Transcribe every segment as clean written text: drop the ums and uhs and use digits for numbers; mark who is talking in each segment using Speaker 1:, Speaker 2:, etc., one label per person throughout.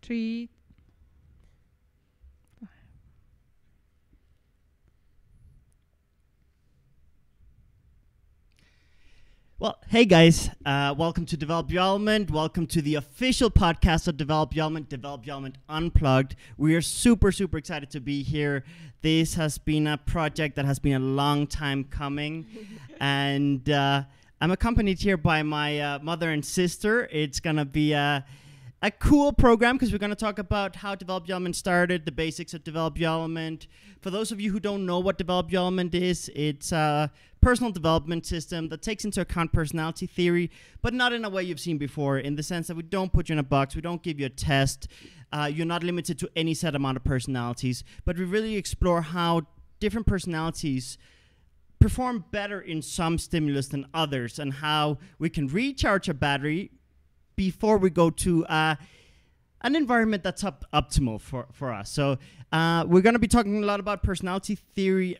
Speaker 1: 3.
Speaker 2: Well, hey guys, welcome to Develop Your Element. Welcome to the official podcast of Develop Your Element Unplugged. We are super excited to be here. This has been a project that has been a long time coming. And I'm accompanied here by my mother and sister. It's going to be a cool program because we're going to talk about how Develop Your Element started, the basics of Develop Your Element. For those of you who don't know what Develop Your Element is, it's a personal development system that takes into account personality theory, but not in a way you've seen before, in the sense that we don't put you in a box, we don't give you a test, you're not limited to any set amount of personalities, but we really explore how different personalities perform better in some stimulus than others, and how we can recharge our battery before we go to an environment that's optimal for us. So we're going to be talking a lot about personality theory,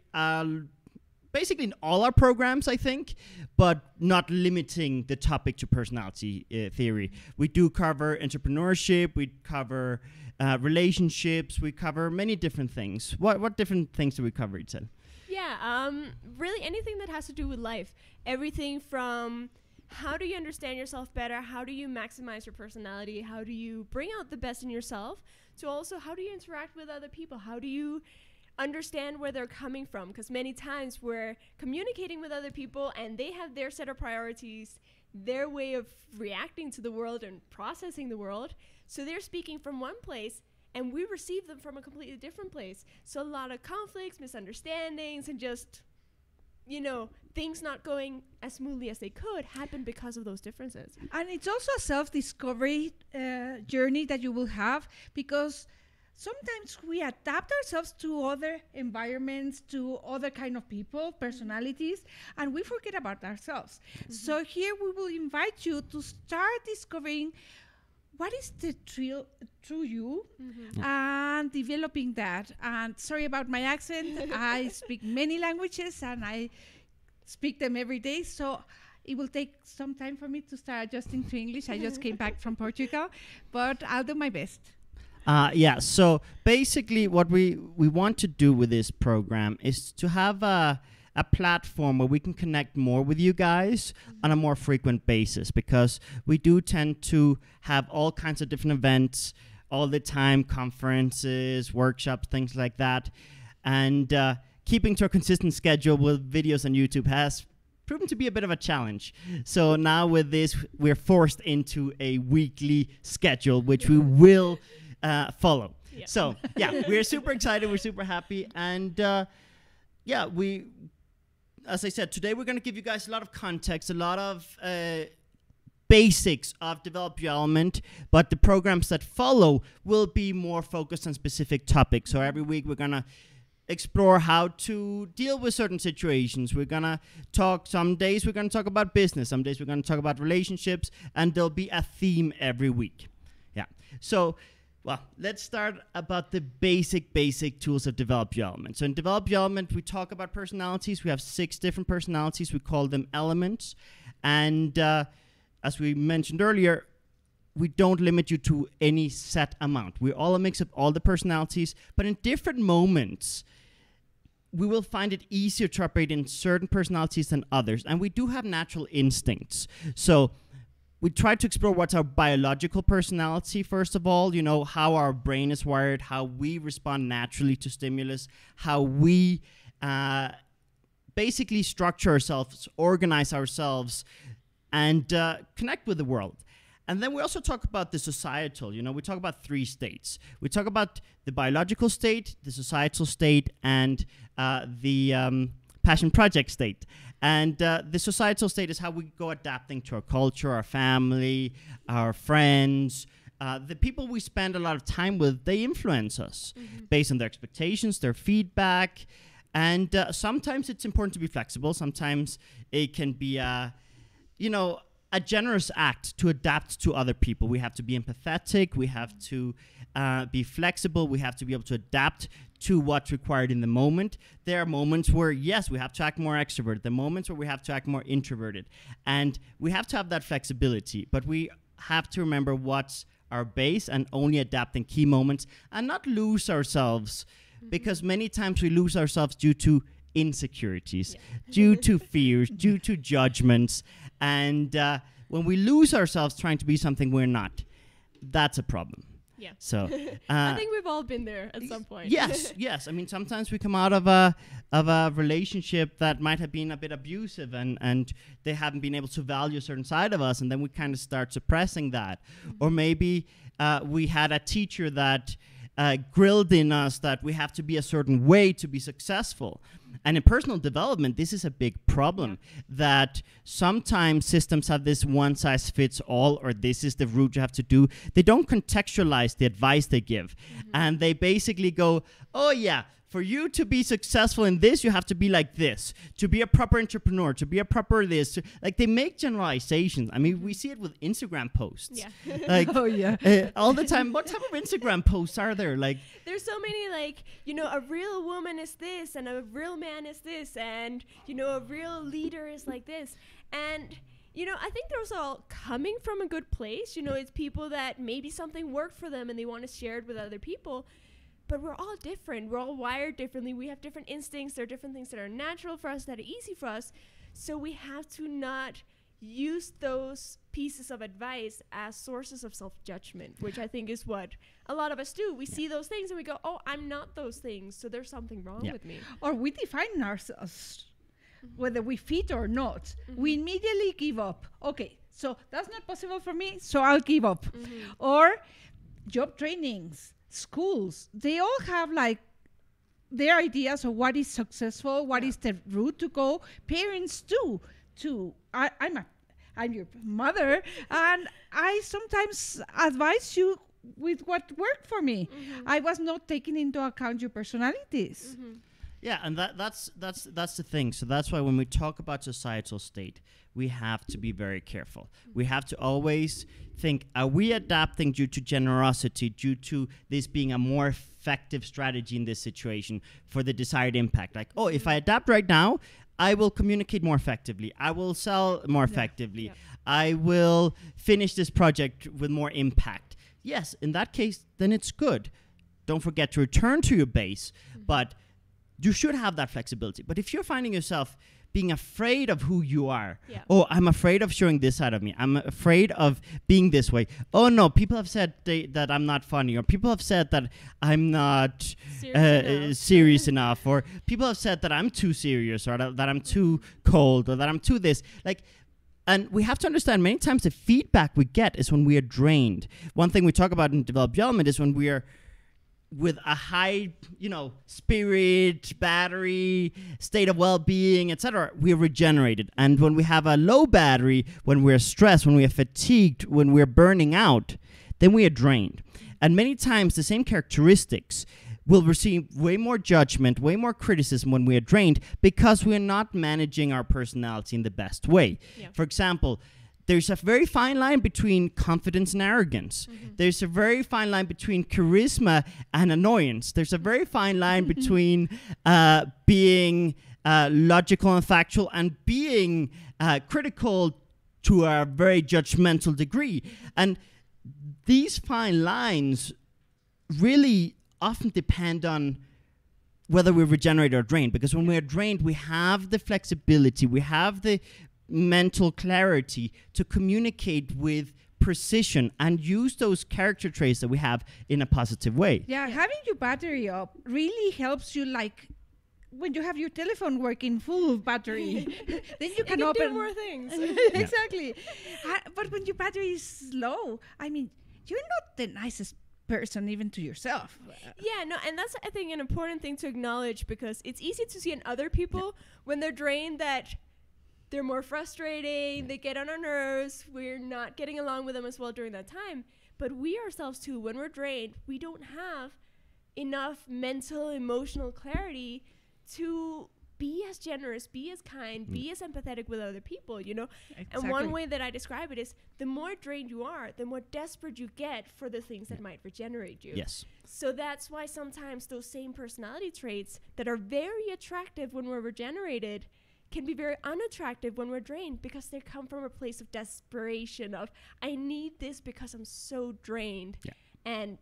Speaker 2: basically in all our programs, I think, but not limiting the topic to personality theory. We do cover entrepreneurship, we cover relationships, we cover many different things. What different things do we cover, Itzel?
Speaker 3: Yeah, really anything that has to do with life. Everything from how do you understand yourself better? How do you maximize your personality? How do you bring out the best in yourself? To also, how do you interact with other people? How do you understand where they're coming from? Because many times we're communicating with other people and they have their set of priorities, their way of reacting to the world and processing the world. So they're speaking from one place and we receive them from a completely different place. So a lot of conflicts, misunderstandings, and just, you know, things not going as smoothly as they could happen because of those differences.
Speaker 1: And it's also a self-discovery journey that you will have, because sometimes we adapt ourselves to other environments, to other kind of people, personalities, and we forget about ourselves. Mm-hmm. So here we will invite you to start discovering what is the true you, mm-hmm. and developing that. And sorry about my accent. I speak many languages and I speak them every day. So it will take some time for me to start adjusting to English. I just came back from Portugal, but I'll do my best.
Speaker 2: Yeah, so basically what we want to do with this program is to have a platform where we can connect more with you guys on a more frequent basis, because we do tend to have all kinds of different events all the time, conferences, workshops, things like that. And keeping to a consistent schedule with videos on YouTube has proven to be a bit of a challenge. So now with this, we're forced into a weekly schedule, which we will follow. Yeah. So yeah, we're super excited. We're super happy. And yeah, as I said, today we're going to give you guys a lot of context, a lot of basics of Develop Your Element, but the programs that follow will be more focused on specific topics. So every week we're going to explore how to deal with certain situations. We're going to talk, some days we're going to talk about business, some days we're going to talk about relationships, and there'll be a theme every week. Yeah. So, well, let's start about the basic tools of Develop Your Element. So in Develop Your Element, we talk about personalities. We have 6 different personalities. We call them elements. And as we mentioned earlier, we don't limit you to any set amount. We're all a mix of all the personalities, but in different moments, we will find it easier to operate in certain personalities than others. And we do have natural instincts. So we try to explore what's our biological personality, first of all, you know, how our brain is wired, how we respond naturally to stimulus, how we basically structure ourselves, organize ourselves, and connect with the world. And then we also talk about the societal, you know, we talk about 3 states. We talk about the biological state, the societal state, and the passion project state. And the societal state is how we go adapting to our culture, our family, our friends. The people we spend a lot of time with, they influence us based on their expectations, their feedback. And sometimes it's important to be flexible. Sometimes it can be, you know, a generous act to adapt to other people. We have to be empathetic. We have to be flexible. We have to be able to adapt to what's required in the moment. There are moments where, yes, we have to act more extroverted. There are moments where we have to act more introverted. And we have to have that flexibility. But we have to remember what's our base and only adapt in key moments and not lose ourselves, because many times we lose ourselves due to insecurities, due to fears, due to judgments. And when we lose ourselves trying to be something we're not, that's a problem.
Speaker 3: Yeah.
Speaker 2: So
Speaker 3: I think we've all been there at some point.
Speaker 2: Yes. I mean, sometimes we come out of a relationship that might have been a bit abusive, and they haven't been able to value a certain side of us, and then we kind of start suppressing that. Or maybe we had a teacher that grilled in us that we have to be a certain way to be successful. And in personal development, this is a big problem, that sometimes systems have this one-size-fits-all, or this is the route you have to do. They don't contextualize the advice they give. And they basically go, oh yeah, for you to be successful in this, you have to be like this. To be a proper entrepreneur, to be a proper this. Like, they make generalizations. I mean, we see it with Instagram posts.
Speaker 3: Yeah.
Speaker 2: Like,
Speaker 1: Oh, yeah.
Speaker 2: all the time. What type of Instagram posts are there? Like,
Speaker 3: There's so many, like, you know, a real woman is this, and a real man is this, and, you know, a real leader is like this. And, you know, I think those are all coming from a good place. You know, it's people that maybe something worked for them and they want to share it with other people. But we're all different. We're all wired differently. We have different instincts. There are different things that are natural for us, that are easy for us. So we have to not use those pieces of advice as sources of self-judgment, which I think is what a lot of us do. We see those things and we go, oh, I'm not those things, so there's something wrong with me.
Speaker 1: Or we define ourselves, whether we fit or not. We immediately give up. Okay, so that's not possible for me, so I'll give up. Or job trainings, schools, they all have like their ideas of what is successful, what is the route to go. Parents too. I'm your mother, and I sometimes advise you with what worked for me. I was not taking into account your personalities.
Speaker 2: yeah, and that's the thing. So that's why when we talk about societal state, we have to be very careful. We have to always think, are we adapting due to generosity, due to this being a more effective strategy in this situation for the desired impact? Like, oh, if I adapt right now, I will communicate more effectively. I will sell more effectively. I will finish this project with more impact. Yes, in that case, then it's good. Don't forget to return to your base, but you should have that flexibility. But if you're finding yourself being afraid of who you are, oh, I'm afraid of showing this side of me, I'm afraid of being this way. Oh no, people have said that I'm not funny, or people have said that I'm not serious enough, or people have said that I'm too serious, or that I'm too cold, or that I'm too this. Like, and we have to understand, many times the feedback we get is when we are drained. One thing we talk about in Develop Your Element is when we are with a high, spirit, battery, state of well-being, etc., we're regenerated. And when we have a low battery, when we're stressed, when we are fatigued, when we're burning out, then we are drained. And many times the same characteristics will receive way more judgment, way more criticism when we are drained, because we're not managing our personality in the best way. For example, there's a very fine line between confidence and arrogance. There's a very fine line between charisma and annoyance. There's a very fine line between being logical and factual and being critical to a very judgmental degree. And these fine lines really often depend on whether we're regenerated or drained. Because when we're drained, we have the flexibility, we have the mental clarity to communicate with precision and use those character traits that we have in a positive way.
Speaker 1: Yeah, having your battery up really helps you, like when you have your telephone working full battery, then you can open
Speaker 3: do more things.
Speaker 1: Exactly. But when your battery is low, I mean, you're not the nicest person even to yourself.
Speaker 3: Yeah, no, and that's, I think, an important thing to acknowledge, because it's easy to see in other people when they're drained that they're more frustrating, they get on our nerves, we're not getting along with them as well during that time. But we ourselves too, when we're drained, we don't have enough mental, emotional clarity to be as generous, be as kind, be as empathetic with other people, Exactly. And one way that I describe it is, the more drained you are, the more desperate you get for the things that might regenerate you.
Speaker 2: Yes.
Speaker 3: So that's why sometimes those same personality traits that are very attractive when we're regenerated can be very unattractive when we're drained because they come from a place of desperation of, I need this because I'm so drained.
Speaker 2: Yeah.
Speaker 3: And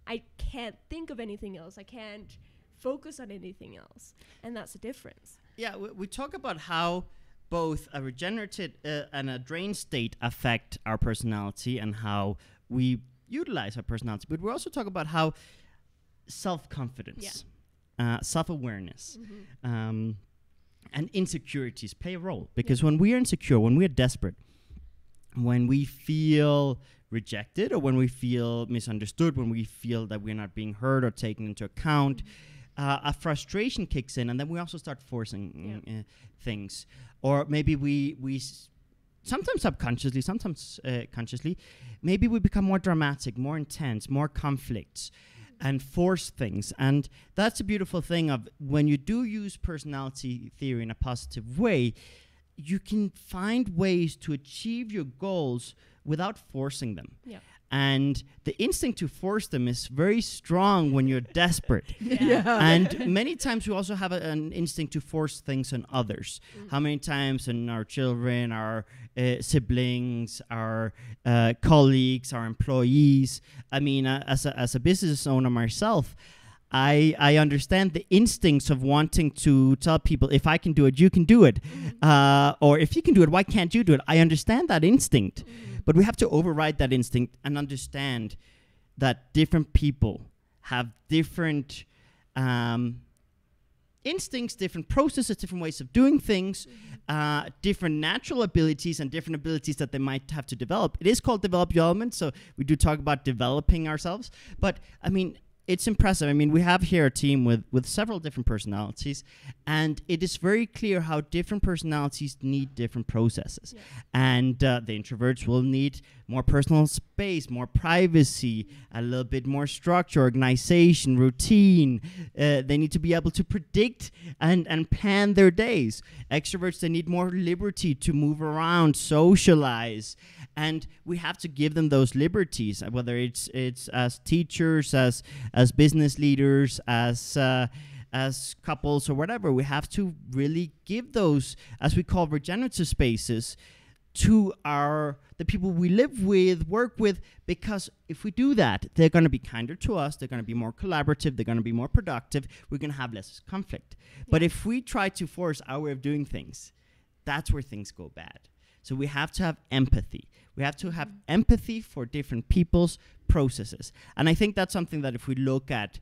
Speaker 3: I can't think of anything else. I can't focus on anything else. And that's the difference.
Speaker 2: Yeah, we talk about how both a regenerative and a drained state affect our personality and how we utilize our personality. But we also talk about how self-confidence, self-awareness, and insecurities play a role. Because when we are insecure, when we are desperate, when we feel rejected or when we feel misunderstood, when we feel that we're not being heard or taken into account, a frustration kicks in, and then we also start forcing things. Or maybe we sometimes subconsciously, sometimes consciously, maybe we become more dramatic, more intense, more conflicts, and force things. And that's a beautiful thing of when you do use personality theory in a positive way, you can find ways to achieve your goals without forcing them.
Speaker 3: Yeah.
Speaker 2: And the instinct to force them is very strong when you're desperate.
Speaker 1: Yeah.
Speaker 2: And many times we also have an instinct to force things on others. How many times on our children, our siblings, our colleagues, our employees. I mean, as a business owner myself, I understand the instincts of wanting to tell people, if I can do it, you can do it. Or if you can do it, why can't you do it? I understand that instinct. But we have to override that instinct and understand that different people have different instincts, different processes, different ways of doing things, different natural abilities and different abilities that they might have to develop. It is called Develop Your Element, so we do talk about developing ourselves. But, I mean, it's impressive. I mean, we have here a team with several different personalities, and it is very clear how different personalities need different processes. Yeah. And the introverts will need more personal space, more privacy, a little bit more structure, organization, routine. They need to be able to predict and plan their days. Extroverts, they need more liberty to move around, socialize. And we have to give them those liberties, whether it's as teachers, as business leaders, as couples or whatever. We have to really give those, as we call, regenerative spaces to the people we live with, work with, because if we do that, they're going to be kinder to us, they're going to be more collaborative, they're going to be more productive, we're going to have less conflict. Yeah. But if we try to force our way of doing things, that's where things go bad. So we have to have empathy. We have to have empathy for different people's processes. And I think that's something that if we look at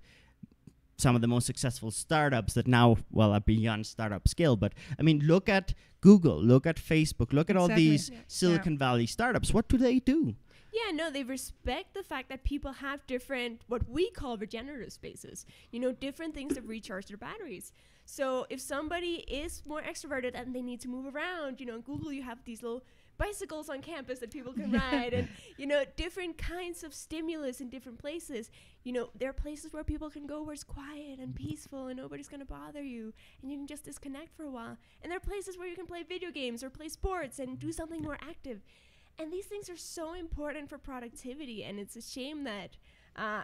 Speaker 2: some of the most successful startups that now, well, are beyond startup scale, but I mean, look at Google, look at Facebook, look at all these Silicon Valley startups. What do they do?
Speaker 3: Yeah, no, they respect the fact that people have different, what we call regenerative spaces, different things that recharge their batteries. So if somebody is more extroverted and they need to move around, in Google you have these little bicycles on campus that people can ride, and different kinds of stimulus in different places. There are places where people can go where it's quiet and peaceful and nobody's going to bother you, and you can just disconnect for a while. And there are places where you can play video games or play sports and do something more active. And these things are so important for productivity, and it's a shame that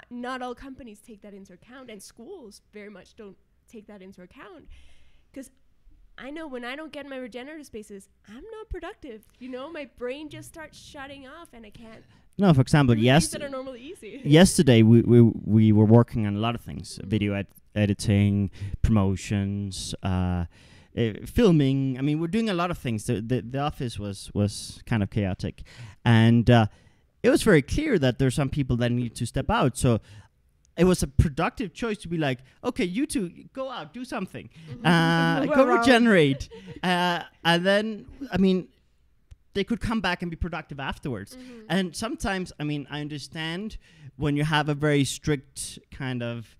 Speaker 3: not all companies take that into account, and schools very much don't take that into account. Because I know when I don't get my regenerative spaces, I'm not productive. My brain just starts shutting off, and I can't. No,
Speaker 2: for example,
Speaker 3: things that are normally easy.
Speaker 2: Yesterday we were working on a lot of things: video editing, promotions, filming. I mean, we're doing a lot of things. The office was kind of chaotic, and it was very clear that there's some people that need to step out. So it was a productive choice to be like, okay, you two, go out, do something, go regenerate. And then, I mean, they could come back and be productive afterwards. And sometimes, I mean, I understand when you have a very strict kind of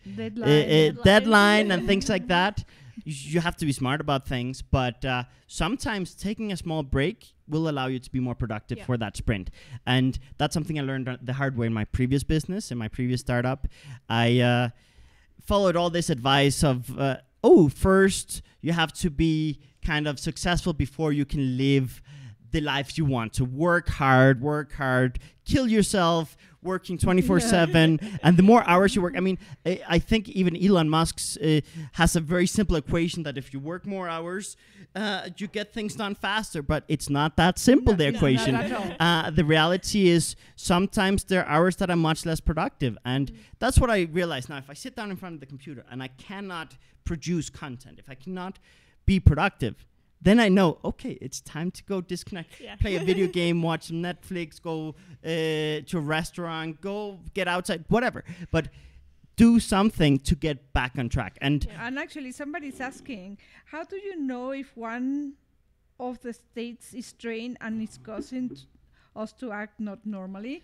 Speaker 2: deadline and things like that, you have to be smart about things. But sometimes taking a small break will allow you to be more productive for that sprint. And that's something I learned the hard way in my previous business, in my previous startup. I followed all this advice of, first you have to be kind of successful before you can live the life you want. To work hard, kill yourself, working 24/7, and the more hours you work, I mean, I think even Elon Musk's has a very simple equation that if you work more hours, you get things done faster. But it's not that simple, the equation.
Speaker 1: Not at all.
Speaker 2: The reality is sometimes there are hours that are much less productive, and that's what I realize now. If I sit down in front of the computer and I cannot produce content, if I cannot be productive, then I know, okay, it's time to go disconnect, play a video game, watch some Netflix, go to a restaurant, go get outside, whatever. But do something to get back on track. And
Speaker 1: actually, somebody's asking, how do you know if one of the states is drained and is causing us to act not normally?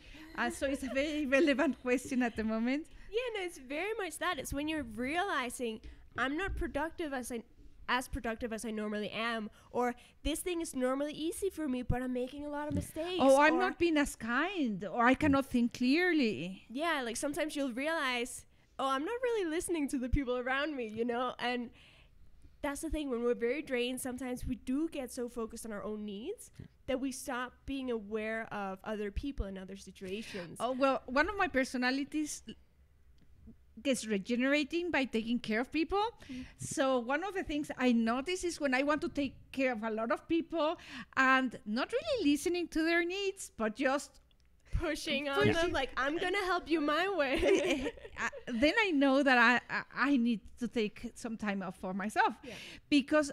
Speaker 1: So it's a very relevant question at the moment.
Speaker 3: Yeah, no, it's very much that. It's when you're realizing I'm not productive as productive as I normally am, or this thing is normally easy for me, but I'm making a lot of mistakes.
Speaker 1: Oh, I'm not being as kind, or I cannot think clearly.
Speaker 3: Yeah, like sometimes you'll realize, oh, I'm not really listening to the people around me, you know? And that's the thing, when we're very drained, sometimes we do get so focused on our own needs that we stop being aware of other people and other situations.
Speaker 1: Oh, well, one of my personalities gets regenerating by taking care of people. So one of the things I notice is when I want to take care of a lot of people and not really listening to their needs, but just
Speaker 3: pushing on them, like, I'm gonna help you my way.
Speaker 1: Then I know that I need to take some time off for myself, because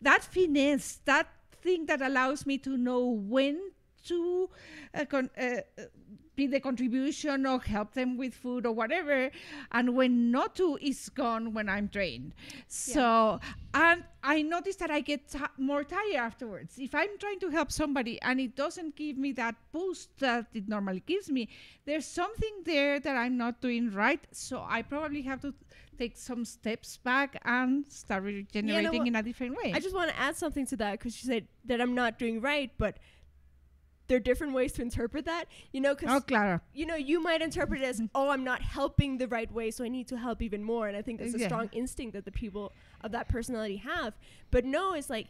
Speaker 1: that finesse, that thing that allows me to know when to be the contribution or help them with food or whatever, and when not to is gone when I'm drained. So, and I notice that I get more tired afterwards. If I'm trying to help somebody and it doesn't give me that boost that it normally gives me, there's something there that I'm not doing right. So I probably have to take some steps back and start regenerating in a different way.
Speaker 3: I just want to add something to that, because you said that I'm not doing right, but there are different ways to interpret that, you know, because, you know, you might interpret it as, oh, I'm not helping the right way, so I need to help even more. And I think that's a strong instinct that the people of that personality have. But no, it's like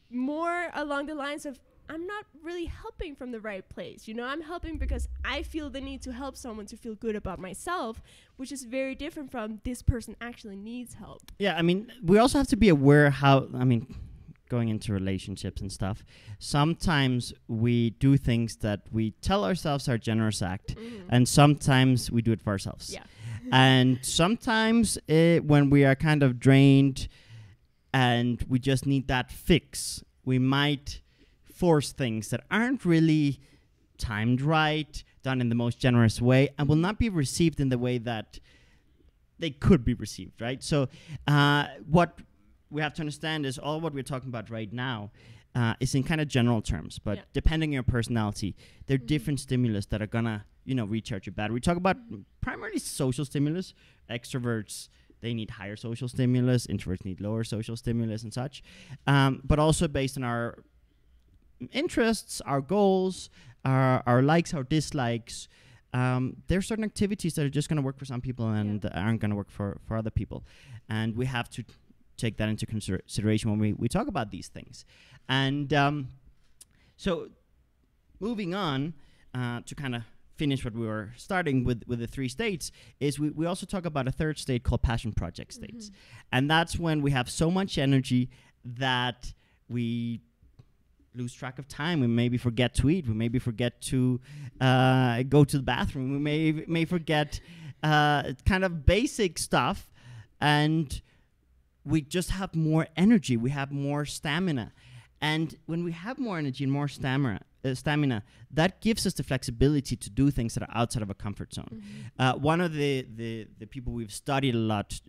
Speaker 3: more along the lines of, I'm not really helping from the right place. You know, I'm helping because I feel the need to help someone to feel good about myself, which is very different from this person actually needs help.
Speaker 2: Yeah, I mean, we also have to be aware going into relationships and stuff, sometimes we do things that we tell ourselves are generous act, and sometimes we do it for ourselves. And sometimes when we are kind of drained and we just need that fix, we might force things that aren't really timed right, done in the most generous way, and will not be received in the way that they could be received, right? So what we have to understand is all what we're talking about right now is in kind of general terms, but depending on your personality, there are different stimulus that are gonna, you know, recharge your battery. We talk about primarily social stimulus. Extroverts, they need higher social stimulus. Introverts need lower social stimulus and such. But also based on our interests, our goals, our likes, our dislikes, there are certain activities that are just gonna work for some people and aren't gonna work for other people. And we have to take that into consideration when we talk about these things. And so moving on to kind of finish what we were starting with the 3 states, is we also talk about a 3rd state called passion project states. And that's when we have so much energy that we lose track of time. We maybe forget to eat. We maybe forget to go to the bathroom. We may forget kind of basic stuff, and we just have more energy. We have more stamina. And when we have more energy and more stamina, that gives us the flexibility to do things that are outside of a comfort zone. One of the people we've studied a lot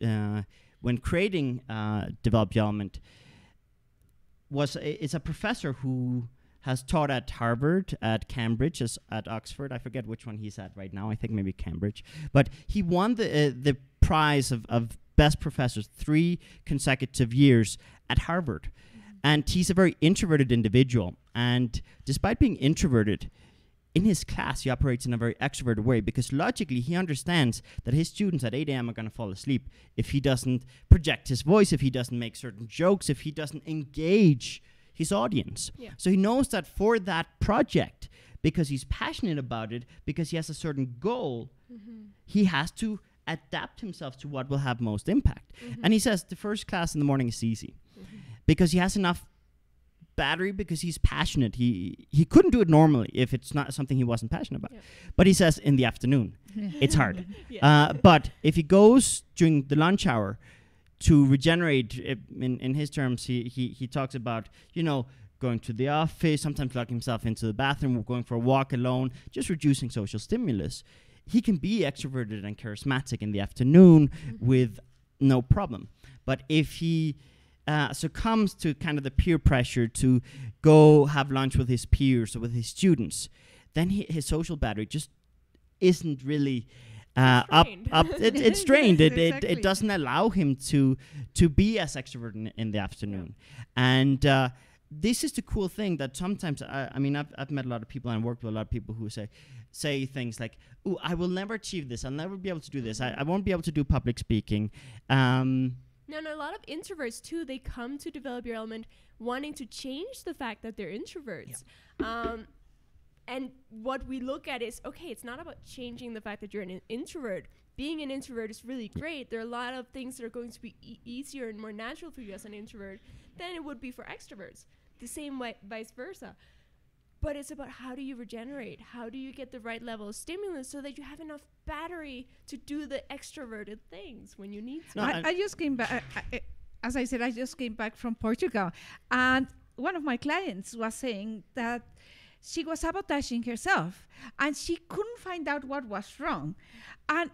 Speaker 2: when creating Develop Your Element is a professor who has taught at Harvard, at Cambridge, at Oxford. I forget which one he's at right now. I think maybe Cambridge. But he won the prize of best professors 3 consecutive years at Harvard. And he's a very introverted individual. And despite being introverted, in his class, he operates in a very extroverted way, because logically he understands that his students at 8 a.m. are going to fall asleep if he doesn't project his voice, if he doesn't make certain jokes, if he doesn't engage his audience.
Speaker 3: Yeah.
Speaker 2: So he knows that for that project, because he's passionate about it, because he has a certain goal, he has to adapt himself to what will have most impact. And he says the first class in the morning is easy because he has enough battery, because he's passionate. He couldn't do it normally if it's not something he wasn't passionate about. But he says in the afternoon, it's hard. But if he goes during the lunch hour to regenerate, in his terms, he talks about, going to the office, sometimes locking himself into the bathroom, or going for a walk alone, just reducing social stimulus. He can be extroverted and charismatic in the afternoon with no problem. But if he succumbs to kind of the peer pressure to go have lunch with his peers or with his students, then his social battery just isn't really it's strained. It doesn't allow him to be as extroverted in the afternoon. And this is the cool thing that sometimes, I've met a lot of people and worked with a lot of people who say things like, "Ooh, I will never achieve this. I'll never be able to do this. I won't be able to do public speaking."
Speaker 3: No, a lot of introverts too, they come to Develop Your Element wanting to change the fact that they're introverts. And what we look at is, okay, it's not about changing the fact that you're an introvert. Being an introvert is really great. There are a lot of things that are going to be easier and more natural for you as an introvert than it would be for extroverts. The same way, vice versa. But it's about how do you regenerate? How do you get the right level of stimulus so that you have enough battery to do the extroverted things when you need to?
Speaker 1: No, I just came back. As I said, I just came back from Portugal. And one of my clients was saying that she was sabotaging herself and she couldn't find out what was wrong. And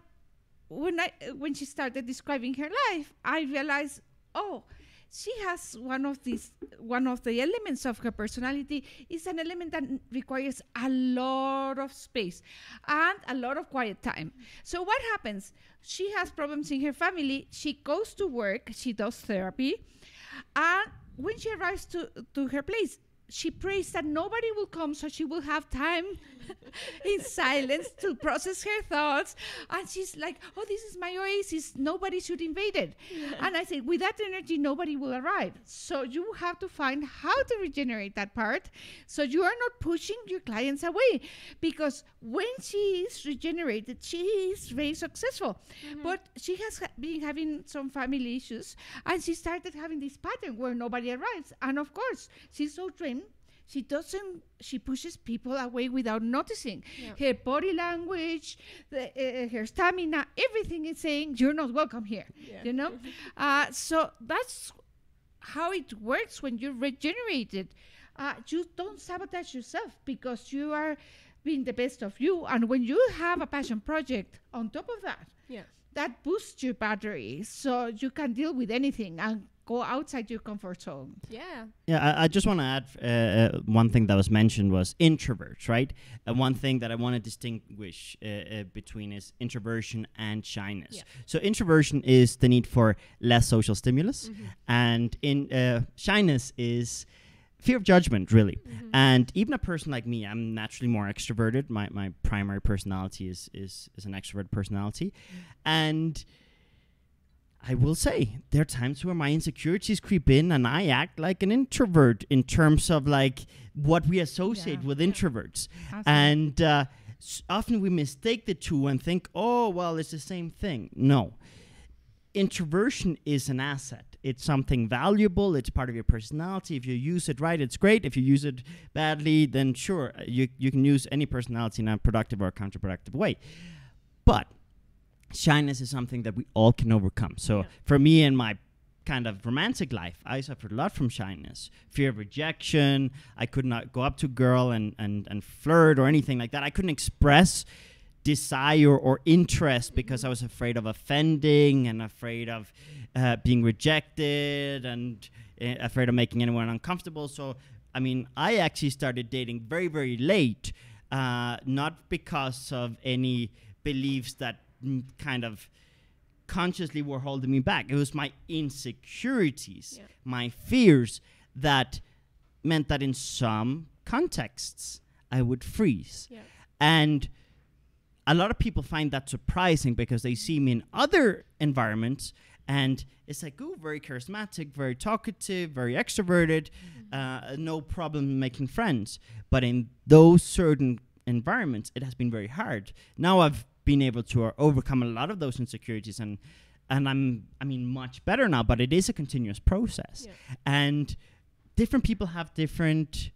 Speaker 1: when she started describing her life, I realized, she has one of the elements of her personality is an element that requires a lot of space and a lot of quiet time. So what happens? She has problems in her family. She goes to work. She does therapy. And when she arrives to her place, she prays that nobody will come so she will have time in silence to process her thoughts. And she's like, this is my oasis. Nobody should invade it. And I say, with that energy, nobody will arrive. So you have to find how to regenerate that part so you are not pushing your clients away. Because when she is regenerated, she is very successful. But she has been having some family issues. And she started having this pattern where nobody arrives. And of course, she's so trained. She pushes people away without noticing. Her body language, her stamina, everything is saying, you're not welcome here, So that's how it works when you're regenerated. You don't sabotage yourself because you are being the best of you. And when you have a passion project on top of that, that boosts your battery so you can deal with anything and go outside your comfort zone.
Speaker 2: I just want to add one thing that was mentioned was introverts, right? One thing that I want to distinguish between is introversion and shyness. So introversion is the need for less social stimulus, and shyness is fear of judgment, really. And even a person like me, I'm naturally more extroverted. My primary personality is an extrovert personality. And I will say, there are times where my insecurities creep in and I act like an introvert in terms of like what we associate with introverts. Awesome. And often we mistake the two and think, it's the same thing. No. Introversion is an asset. It's something valuable. It's part of your personality. If you use it right, it's great. If you use it badly, then sure, you can use any personality in a productive or counterproductive way. But shyness is something that we all can overcome. So for me in my kind of romantic life, I suffered a lot from shyness, fear of rejection. I could not go up to a girl and flirt or anything like that. I couldn't express desire or interest because I was afraid of offending and afraid of being rejected and afraid of making anyone uncomfortable. So, I actually started dating very, very late, not because of any beliefs that kind of consciously were holding me back. It was my insecurities, my fears that meant that in some contexts I would freeze. And a lot of people find that surprising because they see me in other environments And it's like, ooh, very charismatic, very talkative, very extroverted, no problem making friends. But in those certain environments, it has been very hard. Now I've been able to overcome a lot of those insecurities, and I'm much better now, but it is a continuous process. Yeah. And different people have different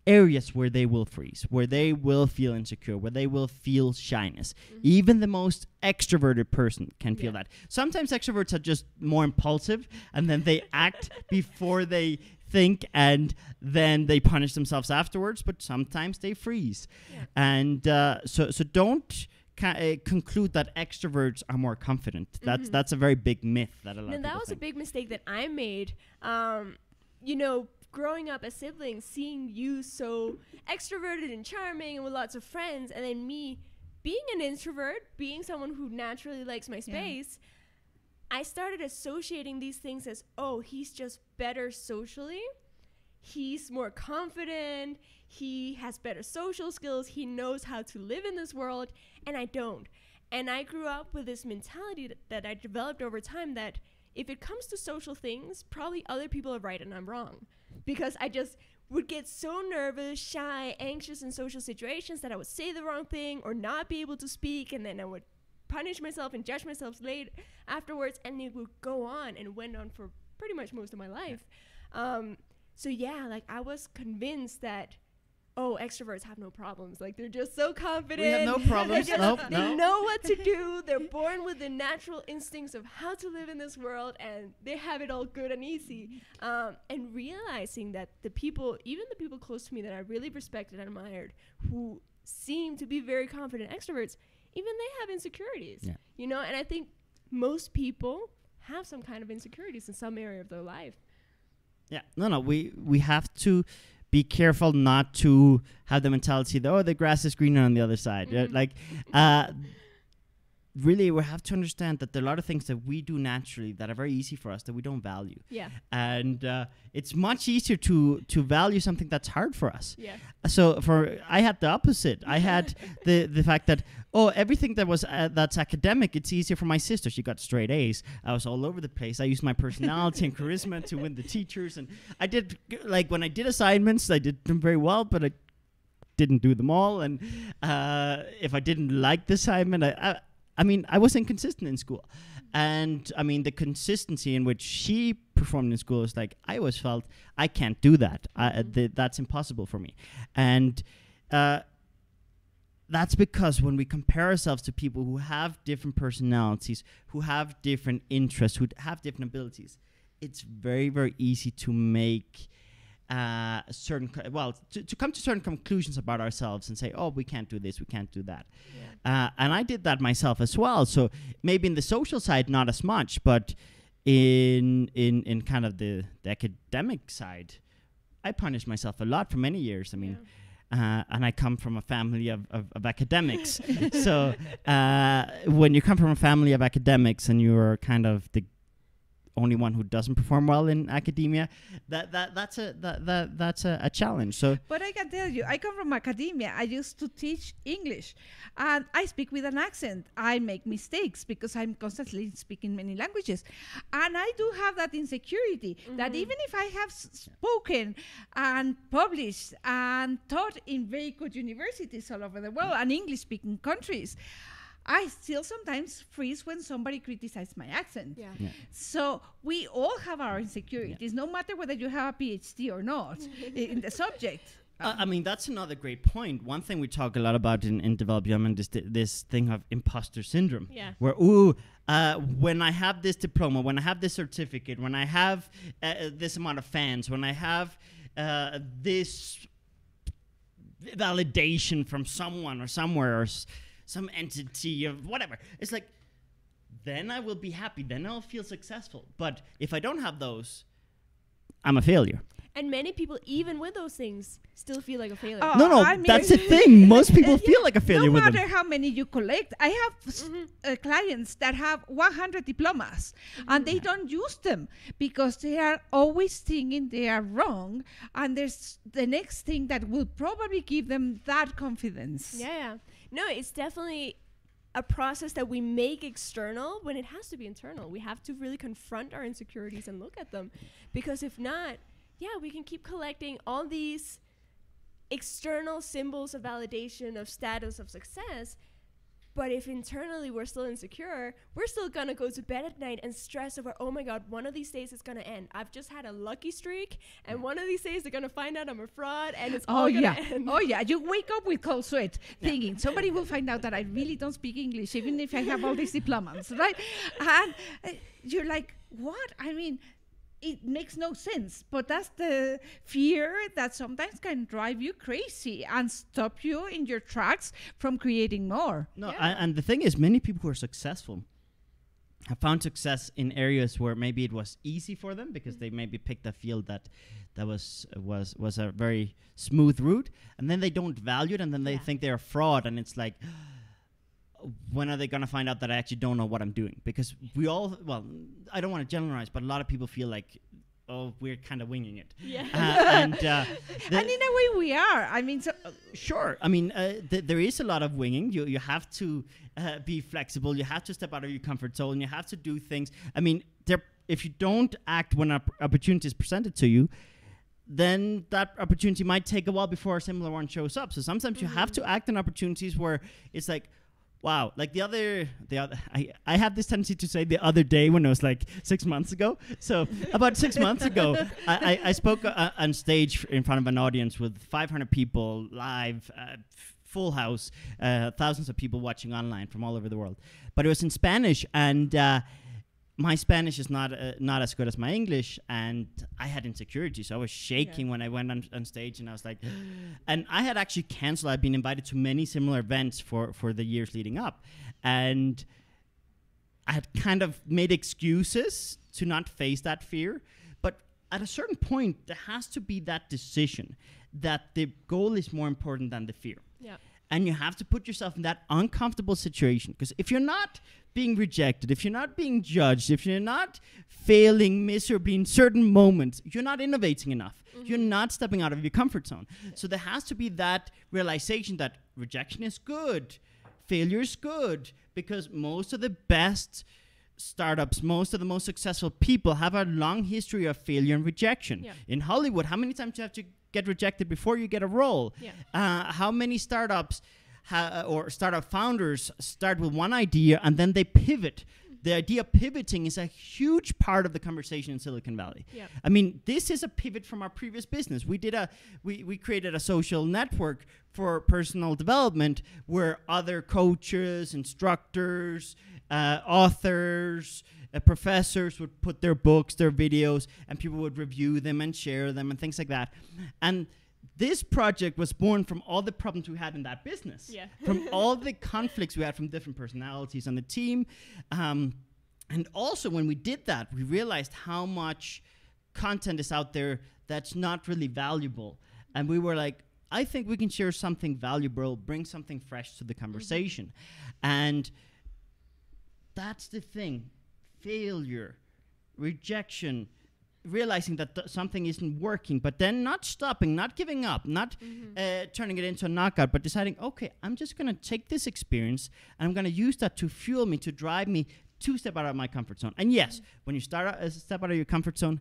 Speaker 2: areas where they will freeze, where they will feel insecure, where they will feel shyness. Even the most extroverted person can feel that. Sometimes extroverts are just more impulsive, and then they act before they think, and then they punish themselves afterwards, but sometimes they freeze. Yeah. And so don't conclude that extroverts are more confident. That's a very big myth that a lot of people
Speaker 3: that was
Speaker 2: think.
Speaker 3: A big mistake that I made. Growing up as siblings, seeing you so extroverted and charming and with lots of friends, and then me being an introvert, being someone who naturally likes my space, I started associating these things as, oh, he's just better socially. He's more confident. He has better social skills. He knows how to live in this world, and I don't. And I grew up with this mentality that I developed over time that if it comes to social things, probably other people are right and I'm wrong. Because I just would get so nervous, shy, anxious in social situations that I would say the wrong thing or not be able to speak, and then I would punish myself and judge myself late afterwards, and it would go on and went on for pretty much most of my life. I was convinced that, oh, extroverts have no problems. Like, they're just so confident.
Speaker 2: We have no problems.
Speaker 3: They know what to do. They're born with the natural instincts of how to live in this world, and they have it all good and easy. And realizing that even the people close to me that I really respected and admired, who seem to be very confident extroverts, even they have insecurities. Yeah. And I think most people have some kind of insecurities in some area of their life.
Speaker 2: Yeah. No. We have to be careful not to have the mentality that, oh, the grass is greener on the other side. Really, we have to understand that there are a lot of things that we do naturally that are very easy for us that we don't value. Yeah. And it's much easier to value something that's hard for us. Yeah. So I had the opposite. I had the fact that, everything that was that's academic, it's easier for my sister. She got straight A's. I was all over the place. I used my personality and charisma to win the teachers. And I did, when I did assignments, I did them very well, but I didn't do them all. And if I didn't like the assignment, I was inconsistent in school. And, the consistency in which she performed in school is like, I always felt, I can't do that. That's impossible for me. And that's because when we compare ourselves to people who have different personalities, who have different interests, who have different abilities, it's very, very easy to make to come to certain conclusions about ourselves and say, oh, we can't do this, we can't do that. Yeah. And I did that myself as well. So maybe in the social side, not as much, but in kind of the academic side, I punished myself a lot for many years. And I come from a family of academics. So when you come from a family of academics and you're kind of the only one who doesn't perform well in academia, that's a challenge. So,
Speaker 1: but I can tell you, I come from academia. I used to teach English, and I speak with an accent. I make mistakes because I'm constantly speaking many languages, and I do have that insecurity that even if I have spoken and published and taught in very good universities all over the world and English-speaking countries, I still sometimes freeze when somebody criticizes my accent. Yeah. Yeah. So we all have our insecurities, no matter whether you have a PhD or not in the subject.
Speaker 2: That's another great point. One thing we talk a lot about in Develop Your Element is this thing of imposter syndrome. Yeah. Where, when I have this diploma, when I have this certificate, when I have this amount of fans, when I have this validation from someone or somewhere or some entity of whatever, it's like, then I will be happy, then I'll feel successful. But if I don't have those, I'm a failure.
Speaker 3: And many people, even with those things, still feel like a failure.
Speaker 2: That's the thing. Most people feel like a failure with them.
Speaker 1: No matter how many you collect. I have clients that have 100 diplomas, and they don't use them because they are always thinking they are wrong, and there's the next thing that will probably give them that confidence.
Speaker 3: Yeah. No, it's definitely a process that we make external when it has to be internal. We have to really confront our insecurities and look at them, because if not, we can keep collecting all these external symbols of validation, of status, of success. But if internally we're still insecure, we're still gonna go to bed at night and stress over, oh my God, one of these days it's gonna end. I've just had a lucky streak, and one of these days they're gonna find out I'm a fraud, and it's all gonna end.
Speaker 1: Oh yeah, you wake up with cold sweat, thinking somebody will find out that I really don't speak English, even if I have all these diplomas, right? And you're like, what? I mean, it makes no sense, but that's the fear that sometimes can drive you crazy and stop you in your tracks from creating more.
Speaker 2: No, and the thing is, many people who are successful have found success in areas where maybe it was easy for them because they maybe picked a field that was a very smooth route, and then they don't value it, and then they think they're a fraud, and it's like, when are they going to find out that I actually don't know what I'm doing? Because we all, well, I don't want to generalize, but a lot of people feel like, oh, we're kind of winging it.
Speaker 1: Yeah. And in a way we are. I mean,
Speaker 2: sure. I mean, there is a lot of winging. You have to be flexible. You have to step out of your comfort zone. You have to do things. I mean, if you don't act when an opportunity is presented to you, then that opportunity might take a while before a similar one shows up. So sometimes you have to act on opportunities where it's like, wow, like the other, I have this tendency to say the other day when it was like 6 months ago. So about 6 months ago, I spoke on stage in front of an audience with 500 people live, full house, thousands of people watching online from all over the world. But it was in Spanish, and my Spanish is not as good as my English, and I had insecurity, so I was shaking when I went on stage, and I was like, and I had actually canceled. I'd been invited to many similar events for the years leading up, and I had kind of made excuses to not face that fear. But at a certain point, there has to be that decision that the goal is more important than the fear.
Speaker 3: Yeah.
Speaker 2: And you have to put yourself in that uncomfortable situation, because if you're not being rejected, if you're not being judged, if you're not failing miserably in certain moments, you're not innovating enough. You're not stepping out of your comfort zone. So there has to be that realization that rejection is good, failure is good, because most of the best startups, most of the most successful people have a long history of failure and rejection. Yeah. In Hollywood, how many times do you have to get rejected before you get a role? Yeah. How many startups or startup founders start with one idea and then they pivot? The idea of pivoting is a huge part of the conversation in Silicon Valley. Yep. I mean, this is a pivot from our previous business. We created a social network for personal development where other coaches, instructors, authors, professors would put their books, their videos, and people would review them and share them and things like that. And this project was born from all the problems we had in that business, from all the conflicts we had from different personalities on the team. And also when we did that, we realized how much content is out there that's not really valuable. And we were like, I think we can share something valuable, bring something fresh to the conversation. And that's the thing. Failure, rejection, realizing that something isn't working, but then not stopping, not giving up, not turning it into a knockout, but deciding, okay, I'm just going to take this experience and I'm going to use that to fuel me, to drive me to step out of my comfort zone. And yes, when you step out of your comfort zone,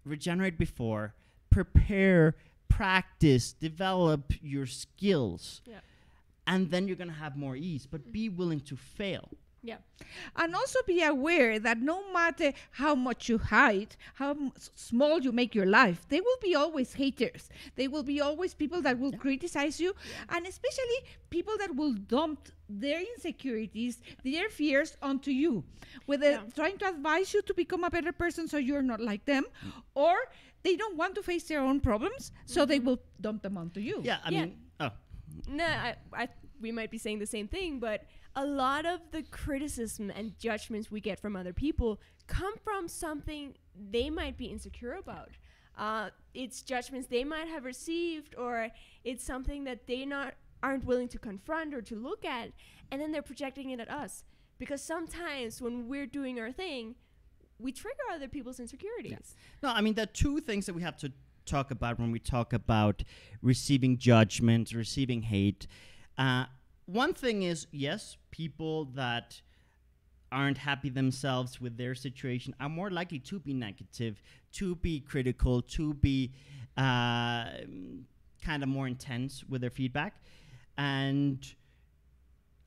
Speaker 2: regenerate before, prepare, practice, develop your skills, and then you're going to have more ease, but be willing to fail.
Speaker 1: Yeah. And also be aware that no matter how much you hide, how small you make your life, there will be always haters. There will be always people that will criticize you, and especially people that will dump their insecurities, their fears onto you, whether trying to advise you to become a better person so you're not like them, or they don't want to face their own problems, so they will dump them onto you.
Speaker 2: Yeah, I mean,
Speaker 3: no, we might be saying the same thing, but a lot of the criticism and judgments we get from other people come from something they might be insecure about. It's judgments they might have received, or it's something that they aren't willing to confront or to look at, and then they're projecting it at us. Because sometimes when we're doing our thing, we trigger other people's insecurities.
Speaker 2: Yeah. No, I mean, there are two things that we have to talk about when we talk about receiving judgment, receiving hate. one thing is, yes, people that aren't happy themselves with their situation are more likely to be negative, to be critical, to be kind of more intense with their feedback. And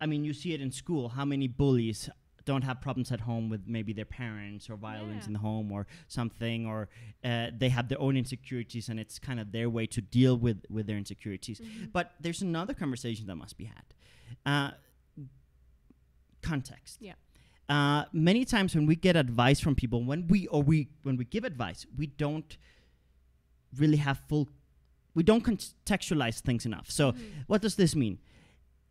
Speaker 2: I mean, you see it in school, how many bullies don't have problems at home with maybe their parents or violence in the home or something, or they have their own insecurities and it's kind of their way to deal with their insecurities. But there's another conversation that must be had. Context.
Speaker 3: Yeah.
Speaker 2: Many times when we get advice from people, when we give advice, we don't really have we don't contextualize things enough. So what does this mean?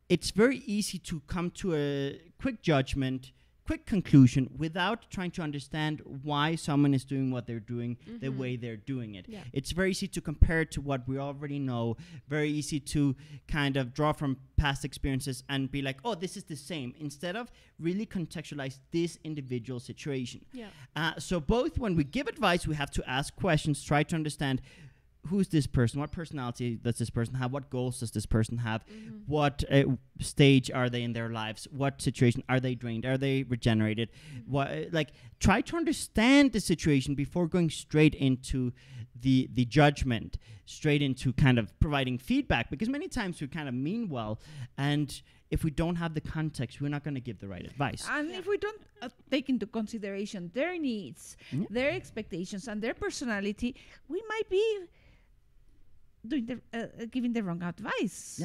Speaker 2: It's very easy to come to a quick judgment, quick conclusion without trying to understand why someone is doing what they're doing the way they're doing it.
Speaker 3: Yeah.
Speaker 2: It's very easy to compare it to what we already know, very easy to kind of draw from past experiences and be like, oh, this is the same, instead of really contextualize this individual situation.
Speaker 3: Yeah.
Speaker 2: So both when we give advice, we have to ask questions, try to understand who's this person, what personality does this person have, what goals does this person have, what stage are they in their lives, what situation, are they drained, are they regenerated, try to understand the situation before going straight into the judgment, straight into kind of providing feedback, because many times we kind of mean well, and if we don't have the context, we're not going to give the right advice.
Speaker 1: And if we don't take into consideration their needs, their expectations, and their personality, we might be giving the wrong advice.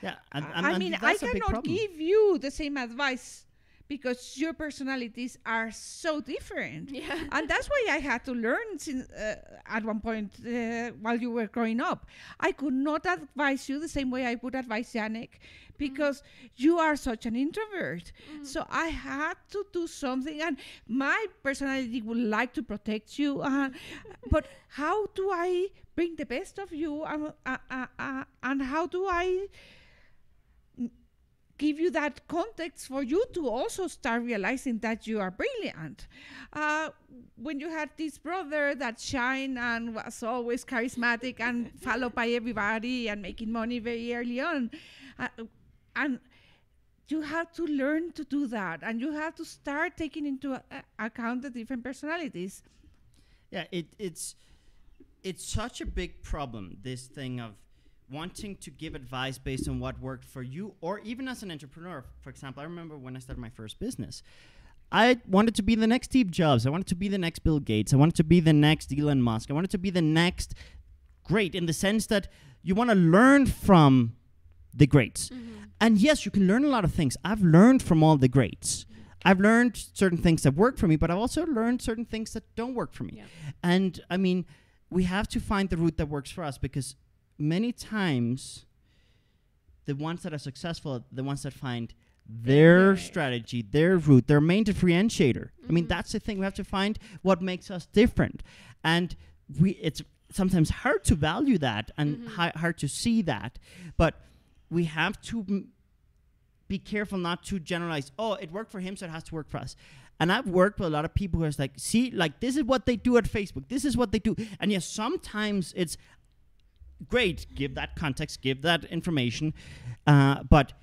Speaker 2: Yeah.
Speaker 1: I mean, I cannot give you the same advice because your personalities are so different.
Speaker 3: Yeah.
Speaker 1: And that's why I had to learn since, at one point while you were growing up. I could not advise you the same way I would advise Jannik because you are such an introvert. So I had to do something, and my personality would like to protect you. But how do I bring the best of you, and how do I give you that context for you to also start realizing that you are brilliant? When you had this brother that shined and was always charismatic and followed by everybody and making money very early on, and you have to learn to do that, and you have to start taking into account the different personalities.
Speaker 2: Yeah, it's such a big problem, this thing of wanting to give advice based on what worked for you, or even as an entrepreneur. For example, I remember when I started my first business, I wanted to be the next Steve Jobs. I wanted to be the next Bill Gates. I wanted to be the next Elon Musk. I wanted to be the next great, in the sense that you want to learn from the greats. And yes, you can learn a lot of things. I've learned from all the greats. I've learned certain things that work for me, but I've also learned certain things that don't work for me.
Speaker 3: Yeah.
Speaker 2: And I mean, we have to find the route that works for us, because many times the ones that are successful are the ones that find their strategy, their route, their main differentiator. I mean, that's the thing. We have to find what makes us different. And it's sometimes hard to value that and hard to see that. But we have to be careful not to generalize, oh, it worked for him, so it has to work for us. And I've worked with a lot of people who are like, see, like, this is what they do at Facebook. This is what they do. And yes, sometimes it's great. Give that context, give that information. But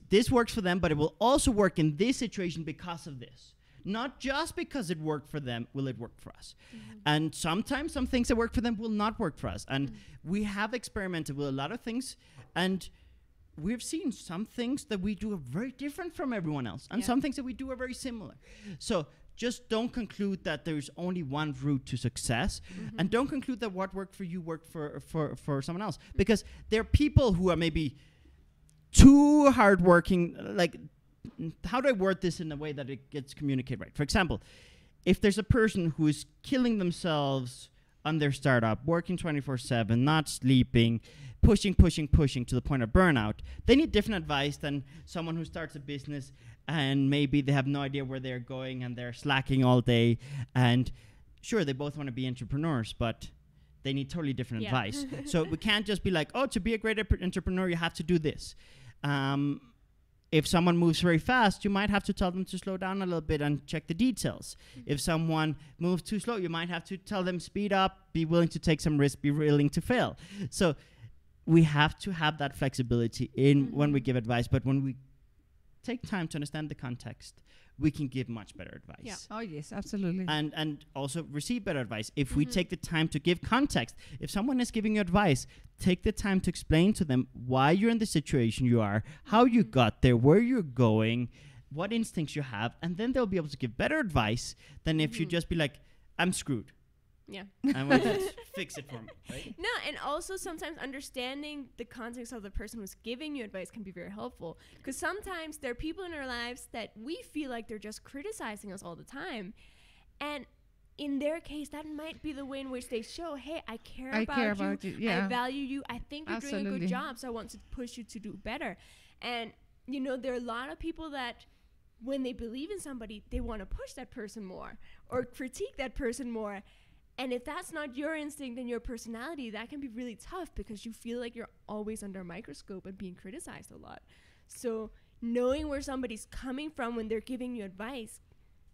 Speaker 2: this works for them, but it will also work in this situation because of this. Not just because it worked for them will it work for us. And sometimes some things that work for them will not work for us. And we have experimented with a lot of things, and we've seen some things that we do are very different from everyone else, and some things that we do are very similar. So just don't conclude that there's only one route to success, and don't conclude that what worked for you worked for someone else, because there are people who are maybe too hardworking. Like, how do I word this in a way that it gets communicated right? For example, if there's a person who is killing themselves on their startup, working 24/7, not sleeping, pushing to the point of burnout, they need different advice than someone who starts a business and maybe they have no idea where they're going and they're slacking all day. And sure, they both want to be entrepreneurs, but they need totally different advice. So we can't just be like, oh, to be a great entrepreneur, you have to do this. If someone moves very fast, you might have to tell them to slow down a little bit and check the details. If someone moves too slow, you might have to tell them speed up, be willing to take some risk, be willing to fail. So we have to have that flexibility in when we give advice, but when we take time to understand the context, we can give much better advice.
Speaker 3: Yeah.
Speaker 1: Oh, yes, absolutely.
Speaker 2: And also receive better advice. If we take the time to give context, if someone is giving you advice, take the time to explain to them why you're in the situation you are, how you got there, where you're going, what instincts you have, and then they'll be able to give better advice than if you just be like, I'm screwed.
Speaker 3: Yeah.
Speaker 2: And we'll just fix it for me, right?
Speaker 3: No, and also sometimes understanding the context of the person who's giving you advice can be very helpful. Because sometimes there are people in our lives that we feel like they're just criticizing us all the time. And in their case, that might be the way in which they show, hey, I care about you.
Speaker 1: Yeah.
Speaker 3: I value you. I think you're doing a
Speaker 1: Absolutely.
Speaker 3: good job, so I want to push you to do better. And, you know, there are a lot of people that when they believe in somebody, they want to push that person more or critique that person more. And if that's not your instinct and your personality, that can be really tough because you feel like you're always under a microscope and being criticized a lot. So knowing where somebody's coming from when they're giving you advice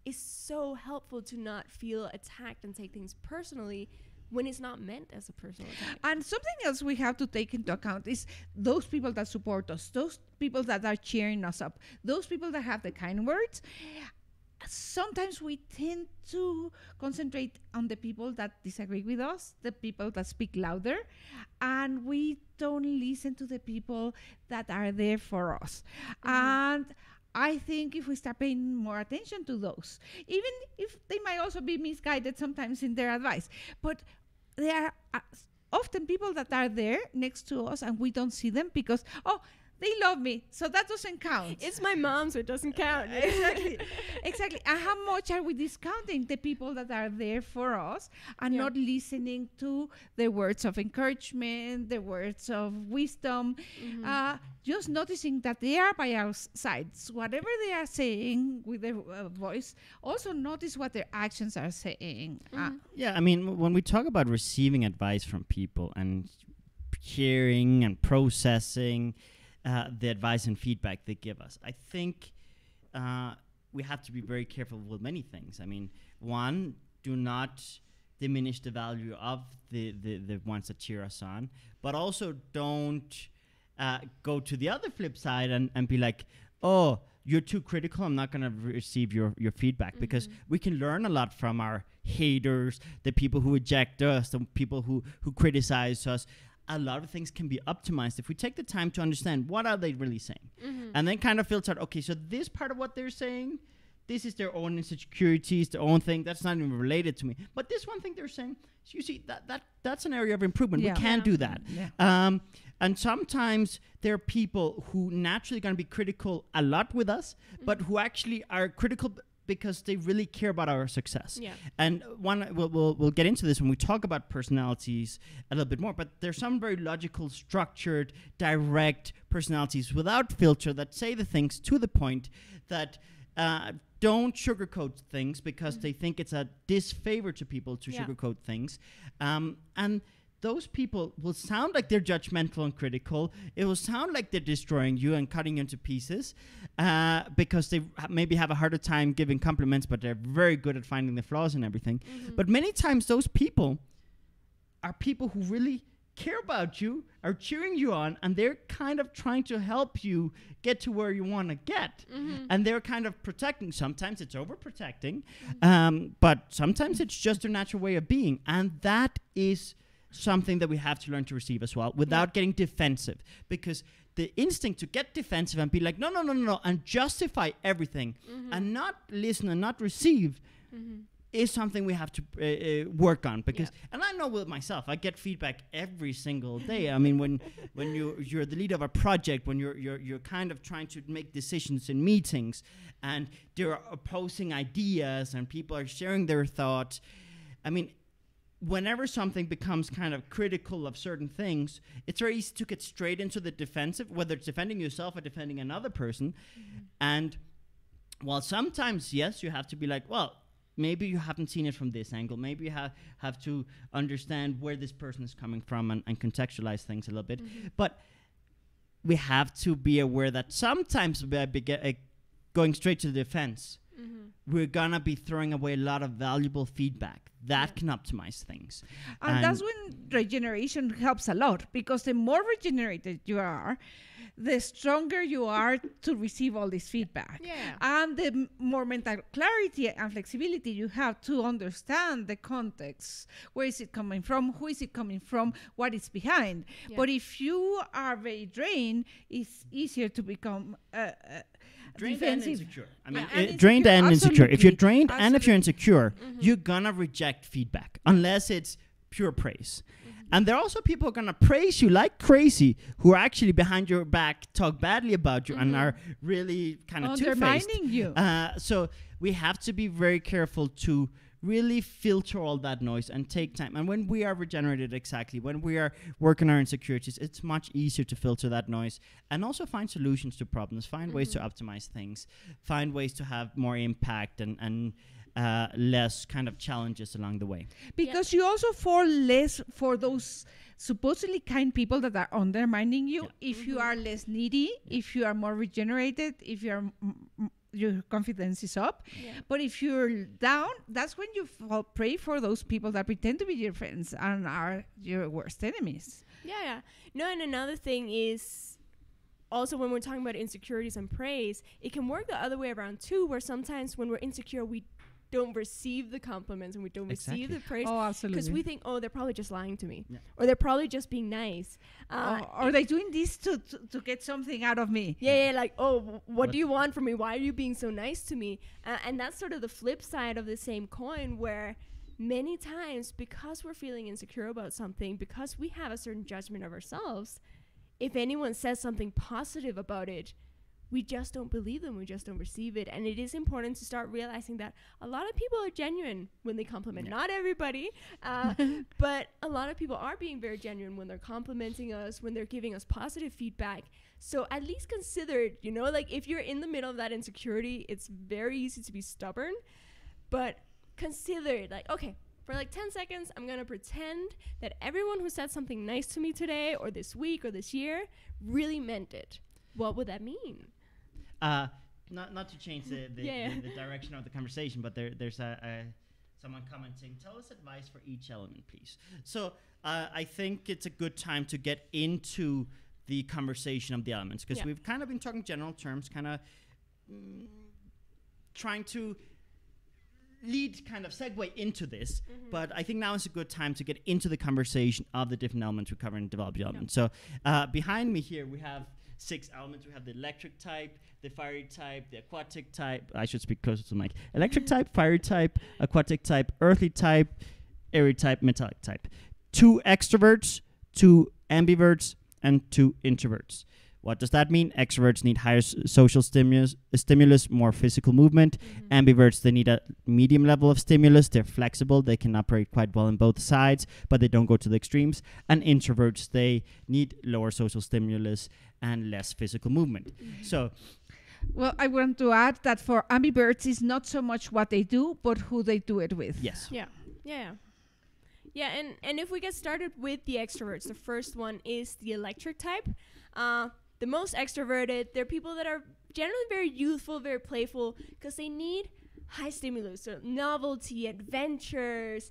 Speaker 3: is so helpful to not feel attacked and take things personally when it's not meant as a personal attack.
Speaker 1: And something else we have to take into account is those people that support us, those people that are cheering us up, those people that have the kind words. Sometimes we tend to concentrate on the people that disagree with us, the people that speak louder, and we don't listen to the people that are there for us. And I think if we start paying more attention to those, even if they might also be misguided sometimes in their advice, but there are often people that are there next to us and we don't see them because, they love me, so that doesn't count.
Speaker 3: It's my mom, so it doesn't count.
Speaker 1: Exactly. And how much are we discounting the people that are there for us and not listening to the words of encouragement, the words of wisdom, just noticing that they are by our sides. Whatever they are saying with their voice, also notice what their actions are saying.
Speaker 2: Yeah, I mean, when we talk about receiving advice from people and hearing and processing the advice and feedback they give us, I think we have to be very careful with many things. I mean, one, do not diminish the value of the ones that cheer us on, but also don't go to the other flip side and be like, oh, you're too critical, I'm not going to receive your feedback, because we can learn a lot from our haters, the people who reject us, the people who criticize us. A lot of things can be optimized if we take the time to understand what are they really saying, and then kind of filter out, okay, so this part of what they're saying, this is their own insecurities, their own thing, that's not even related to me, but this one thing they're saying, so you see, that's an area of improvement. We can do that. And sometimes there are people who naturally going to be critical a lot with us, but who actually are critical because they really care about our success. And we'll get into this when we talk about personalities a little bit more, but there's some very logical, structured, direct personalities without filter that say the things to the point, that don't sugarcoat things because they think it's a disfavor to people to sugarcoat things. And those people will sound like they're judgmental and critical. It will sound like they're destroying you and cutting you into pieces because they maybe have a harder time giving compliments, but they're very good at finding the flaws and everything. But many times those people are people who really care about you, are cheering you on, and they're kind of trying to help you get to where you want to get. And they're kind of protecting. Sometimes it's overprotecting, but sometimes it's just their natural way of being. And that is something that we have to learn to receive as well without getting defensive, because the instinct to get defensive and be like, no, and justify everything and not listen and not receive is something we have to work on, because and I know with myself, I get feedback every single day. I mean, when you're the leader of a project, when you're kind of trying to make decisions in meetings and there are opposing ideas and people are sharing their thoughts, I mean, whenever something becomes kind of critical of certain things, it's very easy to get straight into the defensive, whether it's defending yourself or defending another person. And while sometimes, yes, you have to be like, well, maybe you haven't seen it from this angle. Maybe you have to understand where this person is coming from and contextualize things a little bit. But we have to be aware that sometimes going straight to the defense we're gonna be throwing away a lot of valuable feedback that can optimize things.
Speaker 1: And that's when regeneration helps a lot, because the more regenerated you are, the stronger you are to receive all this feedback.
Speaker 3: Yeah.
Speaker 1: And the more mental clarity and flexibility you have to understand the context. Where is it coming from? Who is it coming from? What is behind?
Speaker 3: Yeah.
Speaker 1: But if you are very drained, it's easier to become
Speaker 2: Drained
Speaker 1: defensive.
Speaker 2: and insecure. I mean,
Speaker 1: And
Speaker 2: drained and
Speaker 1: insecure,
Speaker 2: insecure. If you're
Speaker 1: absolutely.
Speaker 2: drained and if you're insecure,
Speaker 3: Mm-hmm.
Speaker 2: you're gonna reject feedback unless it's pure praise. And there are also people who are gonna praise you like crazy, who are actually behind your back, talk badly about you, and are really kind of two-faced.
Speaker 1: Undermining you.
Speaker 2: So we have to be very careful to really filter all that noise and take time. And when we are regenerated, exactly, when we are working our insecurities, it's much easier to filter that noise and also find solutions to problems, find ways to optimize things, find ways to have more impact and less kind of challenges along the way.
Speaker 1: Because you also fall less for those supposedly kind people that are undermining you. If you are less needy, if you are more regenerated, if you are your confidence is up. But if you're down, that's when you fall prey for those people that pretend to be your friends and are your worst enemies.
Speaker 3: Yeah. No, and another thing is also when we're talking about insecurities and praise, it can work the other way around too, where sometimes when we're insecure, we don't receive the compliments and we don't receive the praise.
Speaker 1: Oh, absolutely.
Speaker 3: Because we think, oh, they're probably just lying to me.
Speaker 2: Yeah.
Speaker 3: Or they're probably just being nice.
Speaker 1: Or they're doing this to get something out of me.
Speaker 3: Yeah, like, oh, what do you want from me? Why are you being so nice to me? And that's sort of the flip side of the same coin, where many times, because we're feeling insecure about something, because we have a certain judgment of ourselves, if anyone says something positive about it, we just don't believe them. We just don't receive it. And it is important to start realizing that a lot of people are genuine when they compliment. Not everybody, but a lot of people are being very genuine when they're complimenting us, when they're giving us positive feedback. So at least consider it, like if you're in the middle of that insecurity, it's very easy to be stubborn, but consider it like, okay, for like 10 seconds, I'm going to pretend that everyone who said something nice to me today or this week or this year really meant it. What would that mean?
Speaker 2: Not to change the direction of the conversation, but there's someone commenting, tell us advice for each element, please. So I think it's a good time to get into the conversation of the elements, because we've kind of been talking general terms, kind of trying to lead kind of segue into this, but I think now is a good time to get into the conversation of the different elements we cover in Develop Your Element. So behind me here we have 6 elements. We have the electric type, the fiery type, the aquatic type. I should speak closer to the mic. Electric type, fiery type, aquatic type, earthly type, airy type, metallic type. 2 extroverts, 2 ambiverts, and 2 introverts. What does that mean? Extroverts need higher social stimulus, more physical movement. Ambiverts, they need a medium level of stimulus. They're flexible. They can operate quite well on both sides, but they don't go to the extremes. And introverts, they need lower social stimulus and less physical movement. So,
Speaker 1: well, I want to add that for ambiverts, it's not so much what they do, but who they do it with.
Speaker 2: yes.
Speaker 3: Yeah, and if we get started with the extroverts, the first one is the electric type. The most extroverted, they're people that are generally very youthful, very playful, because they need high stimulus, so novelty, adventures,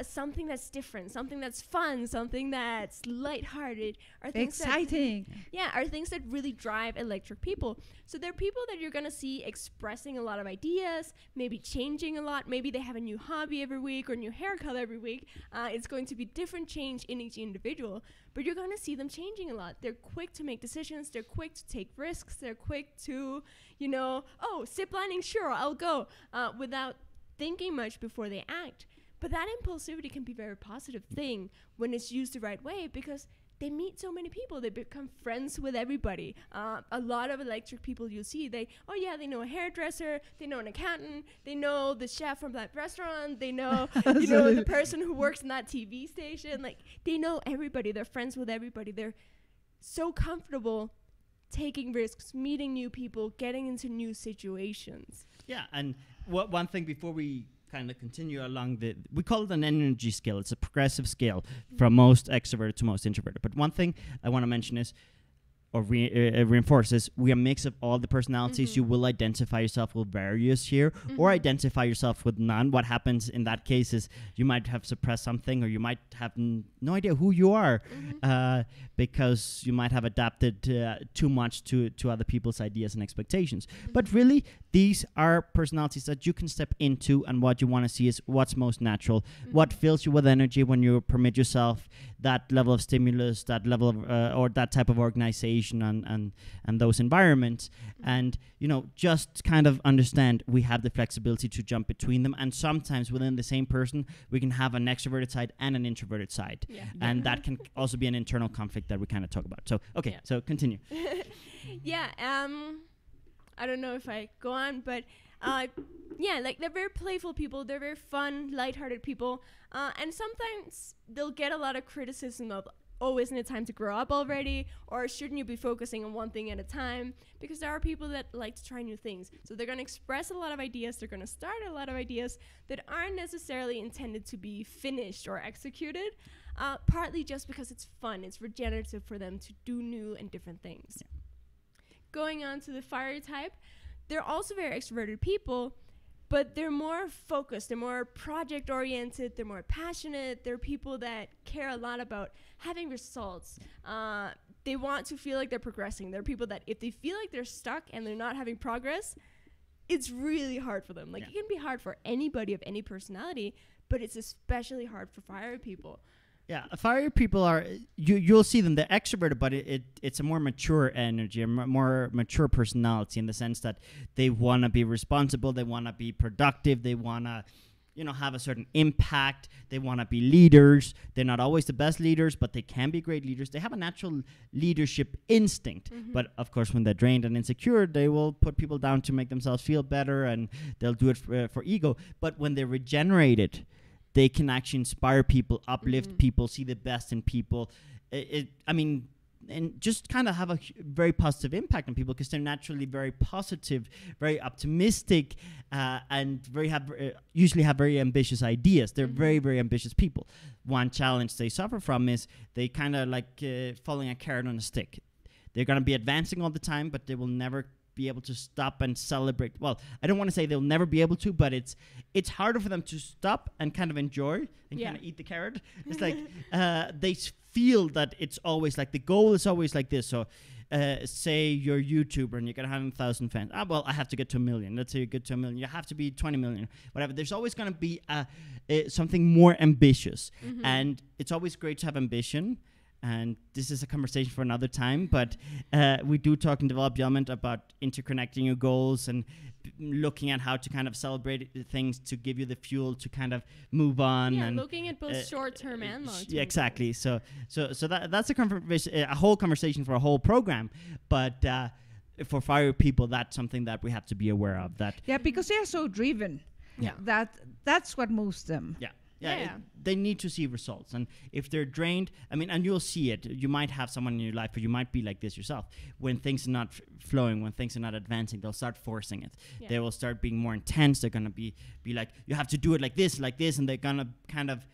Speaker 3: something that's different, something that's fun, something that's lighthearted, are things
Speaker 1: Exciting.
Speaker 3: are things that really drive electric people. So they're people that you're gonna see expressing a lot of ideas, maybe changing a lot. Maybe they have a new hobby every week or a new haircut every week. It's going to be different change in each individual, but you're gonna see them changing a lot. They're quick to make decisions. They're quick to take risks. They're quick to, zip lining, sure, I'll go, without thinking much before they act. But that impulsivity can be a very positive thing when it's used the right way, because they meet so many people. They become friends with everybody. A lot of electric people you'll see, they know a hairdresser, they know an accountant, they know the chef from that restaurant, they know the person who works in that TV station. Like, they know everybody. They're friends with everybody. They're so comfortable taking risks, meeting new people, getting into new situations.
Speaker 2: Yeah, and one thing before we kind of continue along we call it an energy scale. It's a progressive scale from most extroverted to most introverted. But one thing I want to mention is, or reinforces, we are a mix of all the personalities.
Speaker 3: Mm-hmm.
Speaker 2: You will identify yourself with various here, or identify yourself with none. What happens in that case is you might have suppressed something, or you might have no idea who you are, because you might have adapted too much to other people's ideas and expectations. But really, these are personalities that you can step into, and what you want to see is what's most natural, what fills you with energy when you permit yourself that level of stimulus, that level of or that type of organization and those environments. And just kind of understand we have the flexibility to jump between them, and sometimes within the same person we can have an extroverted side and an introverted side, and that can also be an internal conflict that we kind of talk about. So so continue.
Speaker 3: I don't know if I go on, but like they're very playful people. They're very fun, lighthearted people. And sometimes they'll get a lot of criticism of, oh, isn't it time to grow up already? Or shouldn't you be focusing on one thing at a time? Because there are people that like to try new things. So they're going to express a lot of ideas. They're going to start a lot of ideas that aren't necessarily intended to be finished or executed, partly just because it's fun. It's regenerative for them to do new and different things. Yeah. Going on to the fire type, they're also very extroverted people, but they're more focused, they're more project-oriented, they're more passionate, they're people that care a lot about having results. They want to feel like they're progressing. They're people that if they feel like they're stuck and they're not having progress, it's really hard for them. It can be hard for anybody of any personality, but it's especially hard for fire people.
Speaker 2: Yeah, fire people are, you'll see them, they're extroverted, but it's a more mature energy, a more mature personality, in the sense that they want to be responsible, they want to be productive, they want to, have a certain impact, they want to be leaders. They're not always the best leaders, but they can be great leaders. They have a natural leadership instinct, but of course when they're drained and insecure, they will put people down to make themselves feel better, and they'll do it for ego. But when they're regenerated, they can actually inspire people, uplift people, see the best in people. And just kind of have a very positive impact on people, because they're naturally very positive, very optimistic, and usually have very ambitious ideas. They're very, very ambitious people. One challenge they suffer from is they kind of like following a carrot on a stick. They're going to be advancing all the time, but they will never be able to stop and celebrate. Well, I don't want to say they'll never be able to, but it's harder for them to stop and kind of enjoy and kind of eat the carrot. It's like they feel that it's always like the goal is always like this. So say you're a YouTuber and you're gonna have 1,000 fans. Well, I have to get to 1 million. Let's say you get to 1 million. You have to be 20 million, whatever. There's always gonna be something more ambitious, and it's always great to have ambition. And this is a conversation for another time, but we do talk in Develop Your Element about interconnecting your goals and looking at how to kind of celebrate things to give you the fuel to kind of move on.
Speaker 3: Yeah,
Speaker 2: and
Speaker 3: looking at both short-term and long-term.
Speaker 2: Yeah, exactly. So that's a whole conversation for a whole program. But for fire people, that's something that we have to be aware of.
Speaker 1: Because they are so driven.
Speaker 2: Yeah,
Speaker 1: that's what moves them.
Speaker 2: Yeah, they need to see results. And if they're drained, and you'll see it. You might have someone in your life, or you might be like this yourself. When things are not flowing, when things are not advancing, they'll start forcing it. Yeah. They will start being more intense. They're going to be like, you have to do it like this, and they're going to kind of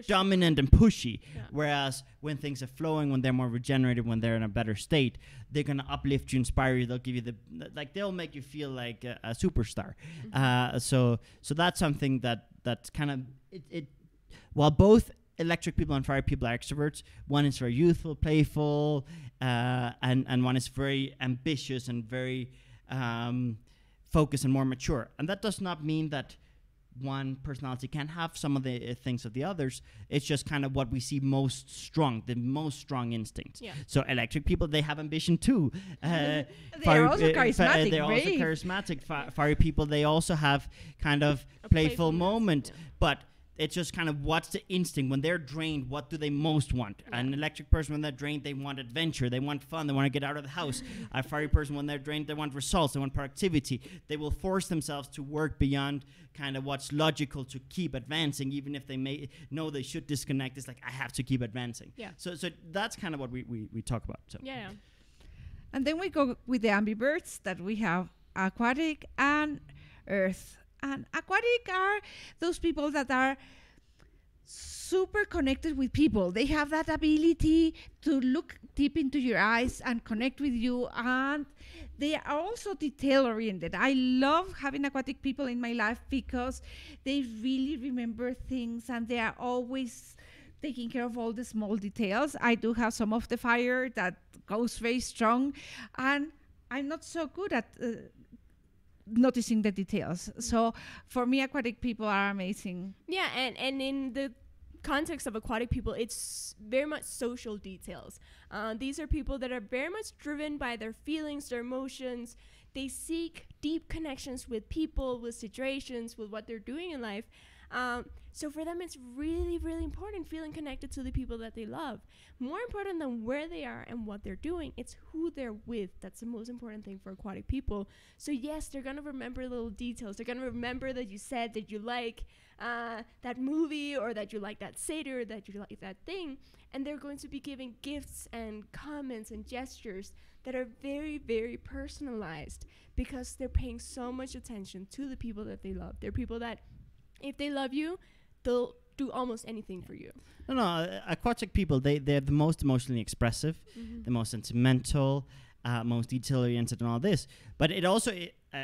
Speaker 2: dominant and pushy. Yeah. Whereas when things are flowing, when they're more regenerated, when they're in a better state, they're going to uplift you, inspire you. They'll give you they'll make you feel like a superstar. So that's something that's kind of, while both electric people and fire people are extroverts, one is very youthful, playful, and one is very ambitious and very focused and more mature. And that does not mean that one personality can have some of the things of the others. It's just kind of what we see most strong, the most strong instincts. Yeah. So electric people, they have ambition too.
Speaker 1: They're also charismatic.
Speaker 2: They're also charismatic. Fire people, they also have kind of a playful moment, but it's just kind of what's the instinct. When they're drained, what do they most want? Yeah. An electric person, when they're drained, they want adventure. They want fun. They want to get out of the house. A fiery person, when they're drained, they want results. They want productivity. They will force themselves to work beyond kind of what's logical to keep advancing, even if they may know they should disconnect. It's like, I have to keep advancing. Yeah. So that's kind of what we talk about. So.
Speaker 3: Yeah.
Speaker 1: And then we go with the ambiverts, that we have aquatic and earth. And aquatic are those people that are super connected with people. They have that ability to look deep into your eyes and connect with you, and they are also detail oriented. I love having aquatic people in my life because they really remember things and they are always taking care of all the small details. I do have some of the fire that goes very strong, and I'm not so good at noticing the details. So for me, aquatic people are amazing.
Speaker 3: Yeah, and in the context of aquatic people, it's very much social details. These are people that are very much driven by their feelings, their emotions. They seek deep connections with people, with situations, with what they're doing in life. So for them, it's really, really important feeling connected to the people that they love. More important than where they are and what they're doing, it's who they're with. That's the most important thing for aquatic people. So yes, they're going to remember little details. They're going to remember that you said that you like that movie, or that you like that satyr, that you like that thing. And they're going to be giving gifts and comments and gestures that are very, very personalized, because they're paying so much attention to the people that they love. They're people that, if they love you, they'll do almost anything for you.
Speaker 2: No, aquatic people, they're the most emotionally expressive, the most sentimental, most detail-oriented and all this. But it also,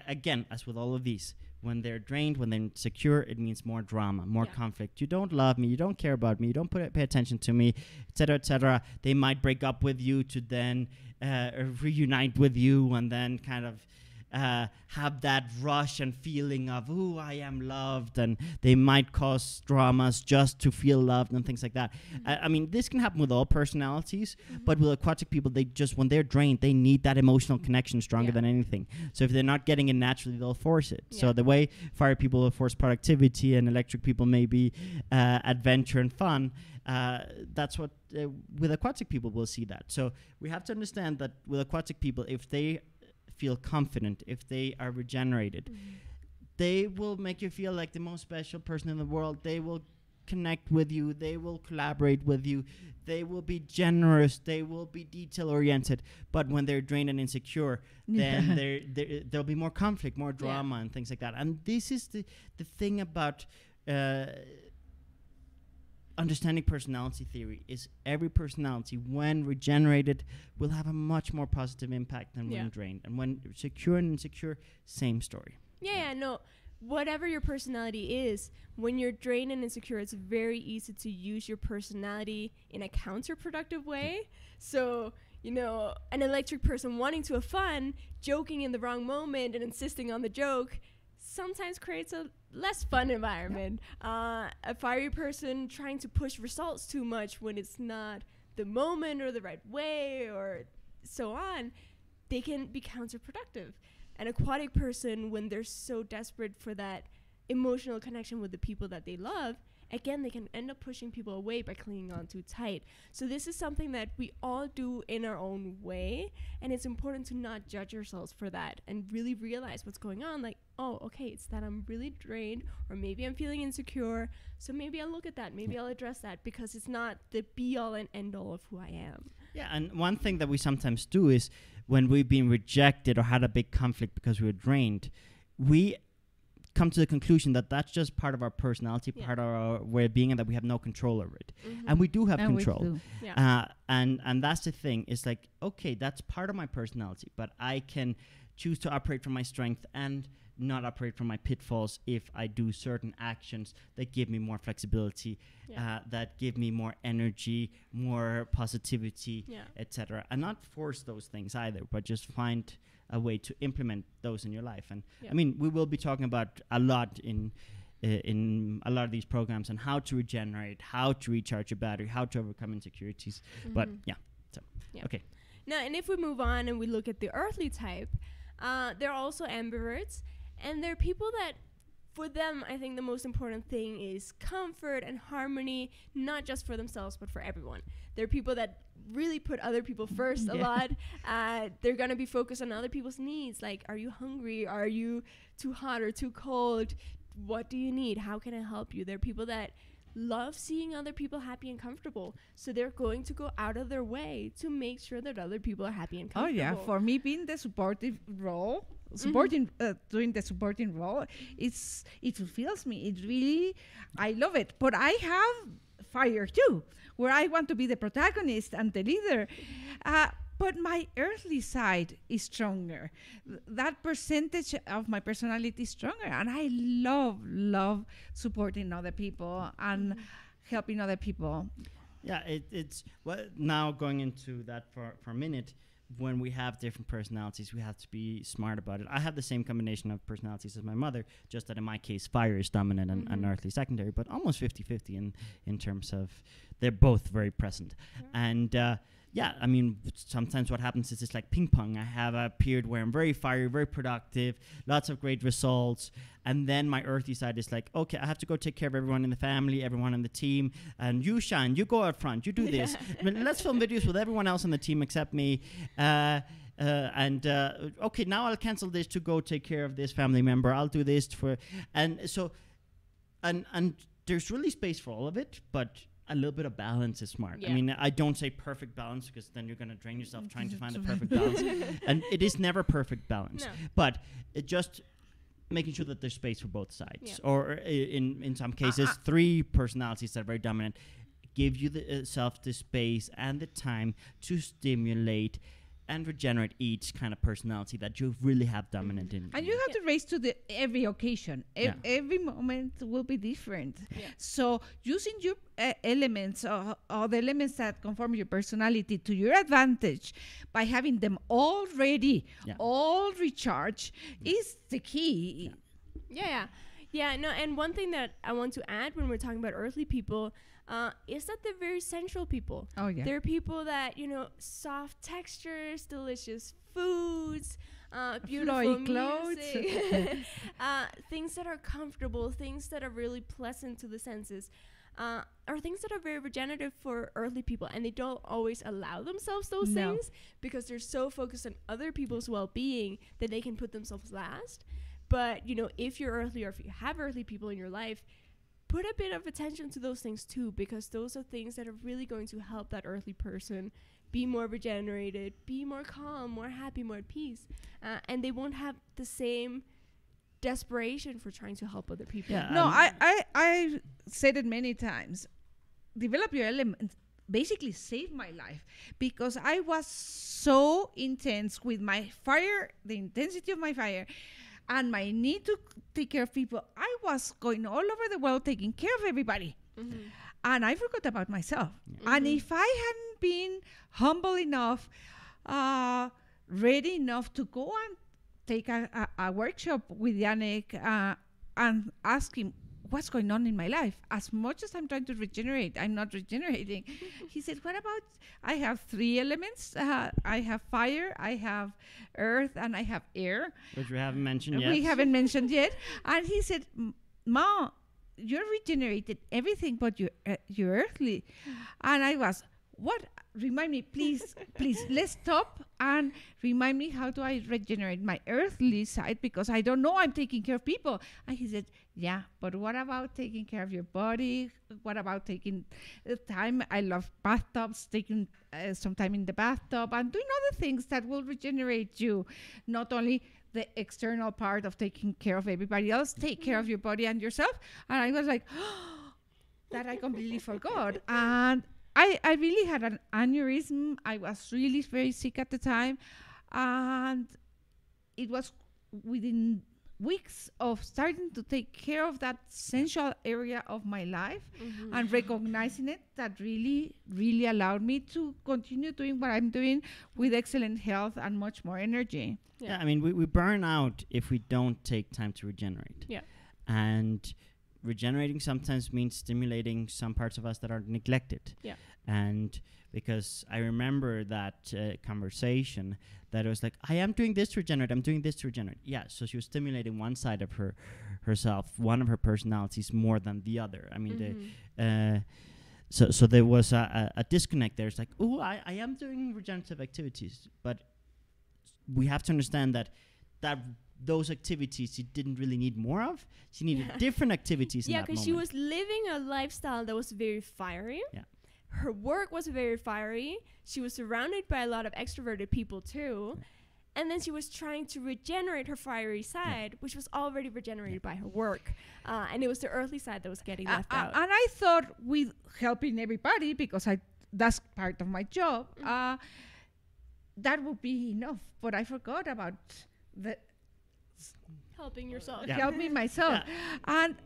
Speaker 2: again, as with all of these, when they're drained, when they're insecure, it means more drama, more conflict. You don't love me, you don't care about me, you don't pay attention to me, etc., etc. They might break up with you to then reunite with you, and then kind of have that rush and feeling of, ooh, I am loved, and they might cause dramas just to feel loved and things like that. I mean, this can happen with all personalities, but with aquatic people, they just, when they're drained, they need that emotional connection stronger than anything. So if they're not getting it naturally, they'll force it. So the way fire people will force productivity and electric people maybe adventure and fun, that's what with aquatic people we'll see that. So we have to understand that with aquatic people, if they feel confident, if they are regenerated, they will make you feel like the most special person in the world. They will connect with you, they will collaborate with you, they will be generous, they will be detail oriented. But when they're drained and insecure, then there'll be more conflict, more drama and things like that. And this is the thing about understanding personality theory, is every personality, when regenerated, will have a much more positive impact than when drained. And when secure and insecure, same story.
Speaker 3: No, whatever your personality is, when you're drained and insecure, it's very easy to use your personality in a counterproductive way. So, you know, an electric person wanting to have fun, joking in the wrong moment and insisting on the joke, sometimes creates a less fun environment. A fiery person trying to push results too much when it's not the moment or the right way or so on, they can be counterproductive. An aquatic person, when they're so desperate for that emotional connection with the people that they love, again, they can end up pushing people away by clinging on too tight. So this is something that we all do in our own way, and it's important to not judge ourselves for that and really realize what's going on. Like, oh, okay, it's that I'm really drained, or maybe I'm feeling insecure, so maybe I'll look at that, maybe I'll address that, because it's not the be-all and end-all of who I am.
Speaker 2: Yeah, and one thing that we sometimes do is when we've been rejected or had a big conflict because we were drained, we come to the conclusion that that's just part of our personality, part of our way of being, and that we have no control over it. And we do have control. And that's the thing. It's like, okay, that's part of my personality, but I can choose to operate from my strength and not operate from my pitfalls if I do certain actions that give me more flexibility, that give me more energy, more positivity, etc. And not force those things either, but just find a way to implement those in your life. And I mean, we will be talking about a lot in a lot of these programs on how to regenerate, how to recharge your battery, how to overcome insecurities. But okay.
Speaker 3: Now, and if we move on and we look at the earthly type, there are also ambiverts, and they're people that, for them, I think the most important thing is comfort and harmony, not just for themselves, but for everyone. They're people that really put other people first a lot. They're going to be focused on other people's needs. Like, are you hungry? Are you too hot or too cold? What do you need? How can I help you? They're people that love seeing other people happy and comfortable. So they're going to go out of their way to make sure that other people are happy and comfortable.
Speaker 1: Oh, yeah. For me, being the supportive role, supporting, doing the supporting role, it fulfills me. It really, I love it. But I have fire too, where I want to be the protagonist and the leader. But my earthly side is stronger. That percentage of my personality is stronger. And I love supporting other people and helping other people.
Speaker 2: Yeah, it's well, now going into that for a minute. When we have different personalities, we have to be smart about it. I have the same combination of personalities as my mother, just that in my case, fire is dominant and earthly secondary, but almost 50-50 in terms of they're both very present. And yeah, I mean, sometimes what happens is it's like ping pong. I have a period where I'm very fiery, very productive, lots of great results. And then my earthy side is like, okay, I have to go take care of everyone in the family, everyone on the team. And you shine, you go out front, you do this. I mean, let's film videos with everyone else on the team except me. Okay, now I'll cancel this to go take care of this family member. I'll do this for, and so, and there's really space for all of it, but a little bit of balance is smart.
Speaker 3: Yeah.
Speaker 2: I mean, I don't say perfect balance because then you're going to drain yourself trying to find the perfect balance. And it is never perfect balance. No. But it just making sure that there's space for both sides. Yeah. Or in some cases, three personalities that are very dominant give you the self the space and the time to stimulate and regenerate each kind of personality that you really have dominant in.
Speaker 1: And you have to raise to every occasion. Every moment will be different. Yeah. So using your elements or the elements that conform your personality to your advantage by having them all ready, all recharged, is the key.
Speaker 3: Yeah, no, and one thing that I want to add when we're talking about earthly people is that they're very sensual people.
Speaker 1: Oh, yeah.
Speaker 3: They're people that, soft textures, delicious foods, beautiful music, things that are comfortable, things that are really pleasant to the senses, are things that are very regenerative for earthly people. And they don't always allow themselves those things because they're so focused on other people's well-being that they can put themselves last. But, if you're earthly or if you have earthly people in your life, put a bit of attention to those things too, because those are things that are really going to help that earthly person be more regenerated, be more calm, more happy, more at peace. And they won't have the same desperation for trying to help other people.
Speaker 1: Yeah, no, I said it many times. Develop Your Element basically saved my life because I was so intense with my fire, the intensity of my fire, and my need to take care of people. I was going all over the world taking care of everybody. And I forgot about myself. And if I hadn't been humble enough, ready enough to go and take a workshop with Jannik and ask him, what's going on in my life? As much as I'm trying to regenerate, I'm not regenerating. He said, what about, I have three elements. I have fire, I have earth, and I have air.
Speaker 2: Which we haven't mentioned yet.
Speaker 1: We haven't mentioned yet. And he said, Ma, you're regenerated everything but you're earthly. And I was, what? Remind me, please, let's stop and remind me, how do I regenerate my earthly side? Because I don't know I'm taking care of people. And he said, yeah, but what about taking care of your body? What about taking time? I love bathtubs, taking some time in the bathtub and doing other things that will regenerate you. Not only the external part of taking care of everybody else, take care of your body and yourself. And I was like, that I completely forgot. And I really had an aneurysm. I was really very sick at the time. And it was within weeks of starting to take care of that sensual area of my life and recognizing it, that really, really allowed me to continue doing what I'm doing with excellent health and much more energy.
Speaker 2: Yeah, I mean, we burn out if we don't take time to regenerate.
Speaker 3: Yeah.
Speaker 2: And regenerating sometimes means stimulating some parts of us that are neglected.
Speaker 3: Yeah.
Speaker 2: And because I remember that conversation that it was like, I am doing this to regenerate, I'm doing this to regenerate. Yeah, so she was stimulating one side of herself, one of her personalities more than the other. I mean, so there was a disconnect there. It's like, oh, I am doing regenerative activities, but we have to understand that those activities she didn't really need more of. She needed different activities in that moment.
Speaker 3: Yeah, because she was living a lifestyle that was very fiery.
Speaker 2: Yeah.
Speaker 3: Her work was very fiery. She was surrounded by a lot of extroverted people too. And then she was trying to regenerate her fiery side, which was already regenerated by her work. And it was the earthly side that was getting left out.
Speaker 1: And I thought with helping everybody, because that's part of my job, that would be enough. But I forgot about
Speaker 3: Helping yourself.
Speaker 1: helping myself. And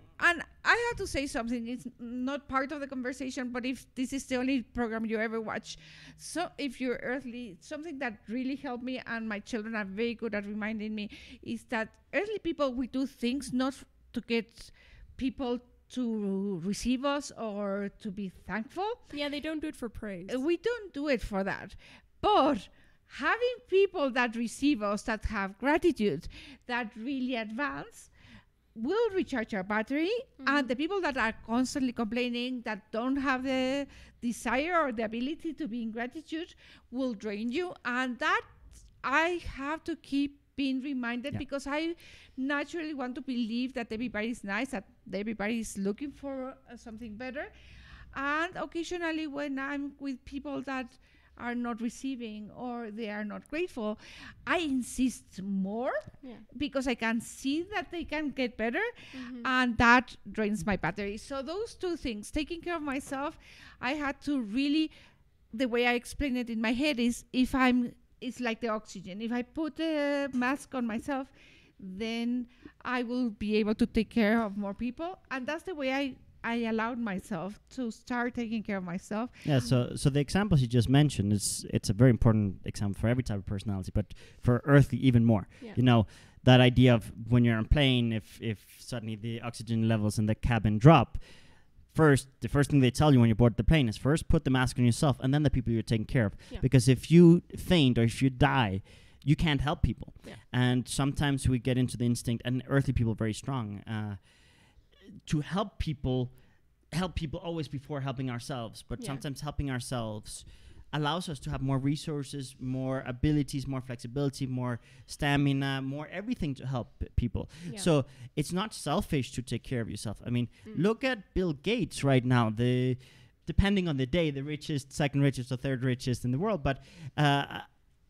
Speaker 1: I have to say something. It's not part of the conversation, but if this is the only program you ever watch, so if you're earthly, something that really helped me, and my children are very good at reminding me, is that earthly people, we do things not to get people to receive us or to be thankful.
Speaker 3: Yeah, they don't do it for praise.
Speaker 1: We don't do it for that. But having people that receive us, that have gratitude, that really advance, will recharge our battery. And the people that are constantly complaining, that don't have the desire or the ability to be in gratitude, will drain you. And that I have to keep being reminded, because I naturally want to believe that everybody's nice, that everybody's looking for something better. And occasionally when I'm with people that are not receiving or they are not grateful, I insist more, because I can see that they can get better, and that drains my battery. So those two things, taking care of myself, I had to really, the way I explain it in my head is, it's like the oxygen. If I put a mask on myself, then I will be able to take care of more people. And that's the way I allowed myself to start taking care of myself.
Speaker 2: Yeah, so the examples you just mentioned, it's a very important example for every type of personality, but for earthly even more.
Speaker 3: Yeah.
Speaker 2: You know, that idea of when you're on a plane, if suddenly the oxygen levels in the cabin drop, the first thing they tell you when you board the plane is first put the mask on yourself and then the people you're taking care of.
Speaker 3: Yeah.
Speaker 2: Because if you faint or if you die, you can't help people.
Speaker 3: Yeah.
Speaker 2: And sometimes we get into the instinct, and earthly people are very strong, to help people always before helping ourselves. But sometimes helping ourselves allows us to have more resources, more abilities, more flexibility, more stamina, more everything to help people.
Speaker 3: Yeah.
Speaker 2: So it's not selfish to take care of yourself. I mean, look at Bill Gates right now, depending on the day, the richest, second richest, or third richest in the world, but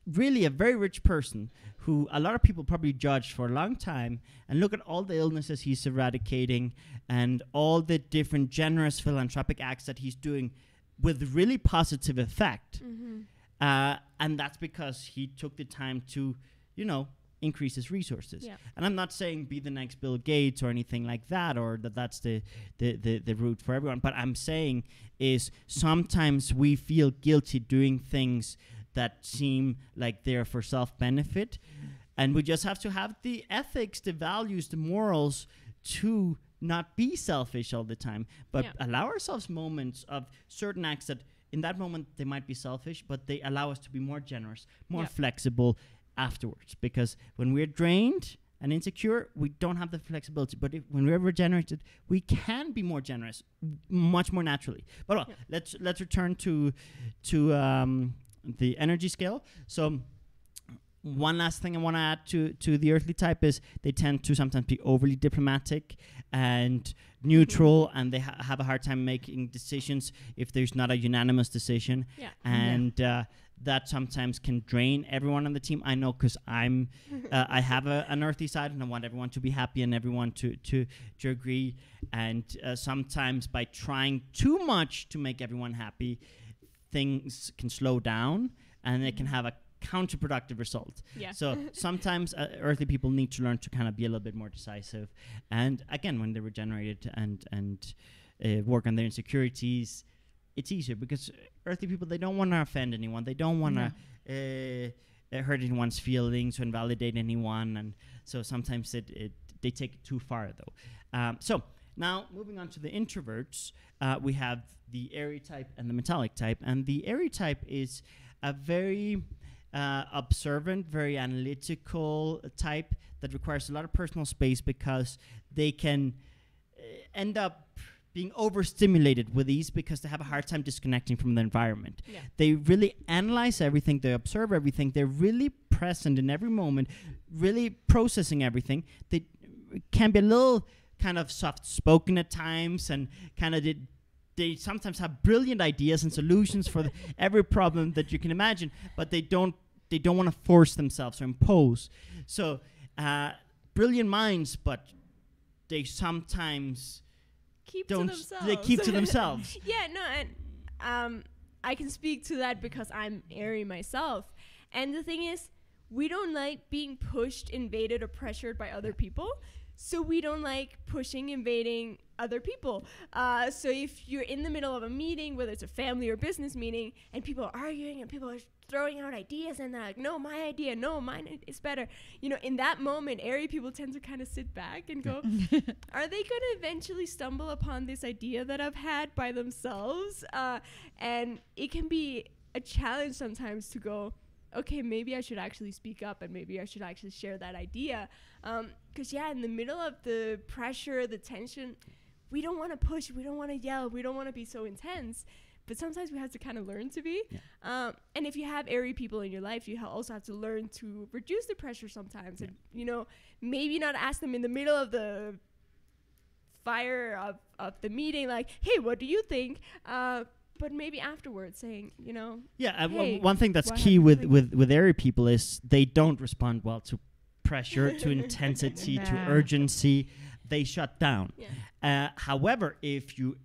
Speaker 2: really a very rich person who a lot of people probably judged for a long time, and look at all the illnesses he's eradicating and all the different generous philanthropic acts that he's doing with really positive effect. And that's because he took the time to, increase his resources. Yeah. And I'm not saying be the next Bill Gates or anything like that, or that's the route for everyone. But I'm saying is sometimes we feel guilty doing things that seem like they're for self-benefit. And we just have to have the ethics, the values, the morals to not be selfish all the time, but allow ourselves moments of certain acts that in that moment they might be selfish, but they allow us to be more generous, more flexible afterwards. Because when we're drained and insecure, we don't have the flexibility. But when we're regenerated, we can be more generous, much more naturally. But let's return to the energy scale. So one last thing I want to add to the earthly type is they tend to sometimes be overly diplomatic and neutral, and they have a hard time making decisions if there's not a unanimous decision. Yeah. And that sometimes can drain everyone on the team. I know, because I have an earthly side, and I want everyone to be happy and everyone to agree. And sometimes by trying too much to make everyone happy, things can slow down and it can have a counterproductive result. Yeah. So sometimes earthly people need to learn to kind of be a little bit more decisive. And again, when they're regenerated and work on their insecurities, it's easier, because earthly people, they don't want to offend anyone. They don't want to hurt anyone's feelings or invalidate anyone. And so sometimes they take it too far, though. So now moving on to the introverts, we have the airy type and the metallic type. And the airy type is a very observant, very analytical type that requires a lot of personal space, because they can end up being overstimulated with ease because they have a hard time disconnecting from the environment. Yeah. They really analyze everything, they observe everything, they're really present in every moment, really processing everything. They can be a little kind of soft-spoken at times, and kind of they sometimes have brilliant ideas and solutions for every problem that you can imagine, but they don't they don't want to force themselves or impose. So brilliant minds, but they sometimes
Speaker 3: keep
Speaker 2: don't.
Speaker 3: to themselves.
Speaker 2: They keep to themselves.
Speaker 3: Yeah, no, and I can speak to that because I'm airy myself. And the thing is, we don't like being pushed, invaded, or pressured by other people. So we don't like pushing, invading other people. So if you're in the middle of a meeting, whether it's a family or business meeting, and people are arguing and people are throwing out ideas and they're like, no, my idea, no, mine is better. You know, in that moment, airy people tend to kind of sit back and go, are they going to eventually stumble upon this idea that I've had by themselves? And it can be a challenge sometimes to go, okay, maybe I should actually speak up and maybe I should actually share that idea. Because, in the middle of the pressure, the tension, we don't want to push, we don't want to yell, we don't want to be so intense. But sometimes we have to kind of learn to be. Yeah. And if you have airy people in your life, you also have to learn to reduce the pressure sometimes. Yeah. And, you know, maybe not ask them in the middle of the fire of the meeting, like, hey, what do you think? But maybe afterwards saying, you know.
Speaker 2: Yeah,
Speaker 3: hey,
Speaker 2: one thing that's key with airy people is they don't respond well to pressure, to intensity, to urgency. They shut down. Yeah. However, if you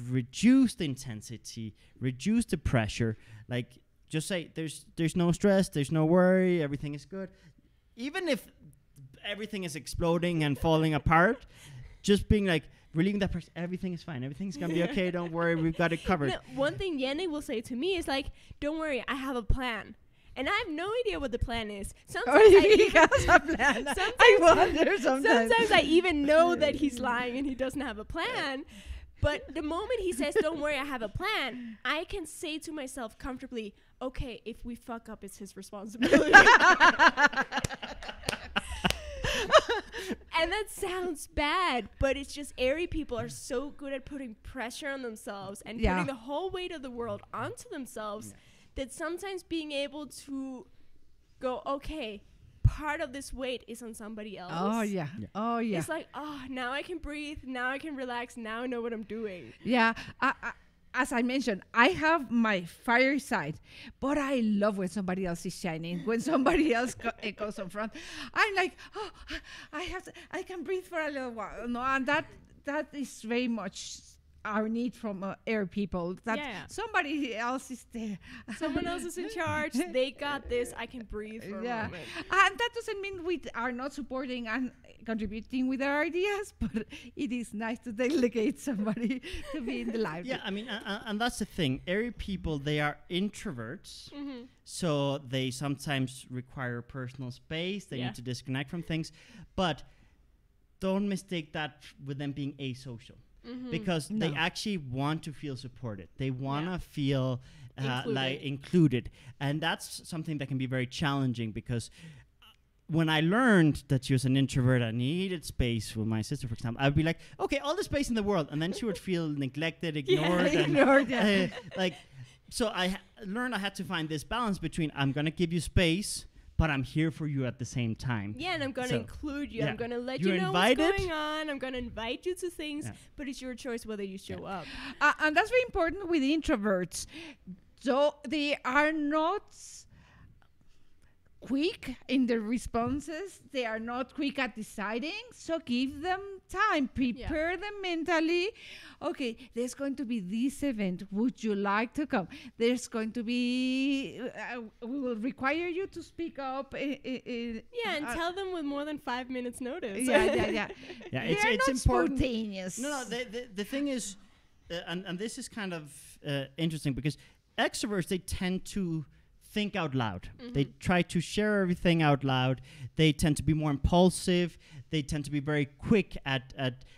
Speaker 2: reduce the intensity, reduce the pressure, like just say there's no stress, there's no worry, everything is good. Even if everything is exploding and falling apart, just being like, relieving that person, everything is fine, everything's gonna be okay, don't worry, we've got it covered.
Speaker 3: No, one thing Jannik will say to me is like, don't worry, I have a plan. And I have no idea what the plan is. Sometimes I wonder sometimes I even know that he's lying and he doesn't have a plan. But the moment he says, don't worry, I have a plan, I can say to myself comfortably, okay, if we fuck up, it's his responsibility. And that sounds bad, but it's just airy people are so good at putting pressure on themselves and putting the whole weight of the world onto themselves that sometimes being able to go, okay, part of this weight is on somebody else.
Speaker 1: Oh, yeah. Oh, yeah.
Speaker 3: It's like, now I can breathe, now I can relax, now I know what I'm doing.
Speaker 1: Yeah. As I mentioned, I have my fiery side, but I love when somebody else is shining, when somebody else goes in front. I'm like, I can breathe for a little while. No, and that is very much our need from air people, that somebody else is there.
Speaker 3: Someone else is in charge. They got this. I can breathe for a moment.
Speaker 1: And that doesn't mean we are not supporting and contributing with our ideas, but it is nice to delegate somebody to be in the life.
Speaker 2: Yeah, I mean, and that's the thing. Airy people, they are introverts, so they sometimes require personal space. They need to disconnect from things, but don't mistake that with them being asocial. Because they actually want to feel supported. They want to feel included. And that's something that can be very challenging, because when I learned that she was an introvert and needed space with my sister, for example, I'd be like, okay, all the space in the world. And then she would feel neglected, ignored. So I learned I had to find this balance between, I'm going to give you space, but I'm here for you at the same time.
Speaker 3: Yeah, and I'm going to include you. I'm going to let you know what's going on. I'm going to invite you to things, but it's your choice whether you show up.
Speaker 1: And that's very important with introverts. So they are not quick in their responses. They are not quick at deciding. So give them time. Prepare them mentally. Okay, there's going to be this event. Would you like to come? There's going to be, we will require you to speak up.
Speaker 3: And tell them with more than 5 minutes notice.
Speaker 1: Yeah,
Speaker 2: it's important.
Speaker 1: Spontaneous.
Speaker 2: No, the thing is, and this is kind of interesting, because extroverts, they tend to think out loud. They try to share everything out loud. They tend to be more impulsive. They tend to be very quick at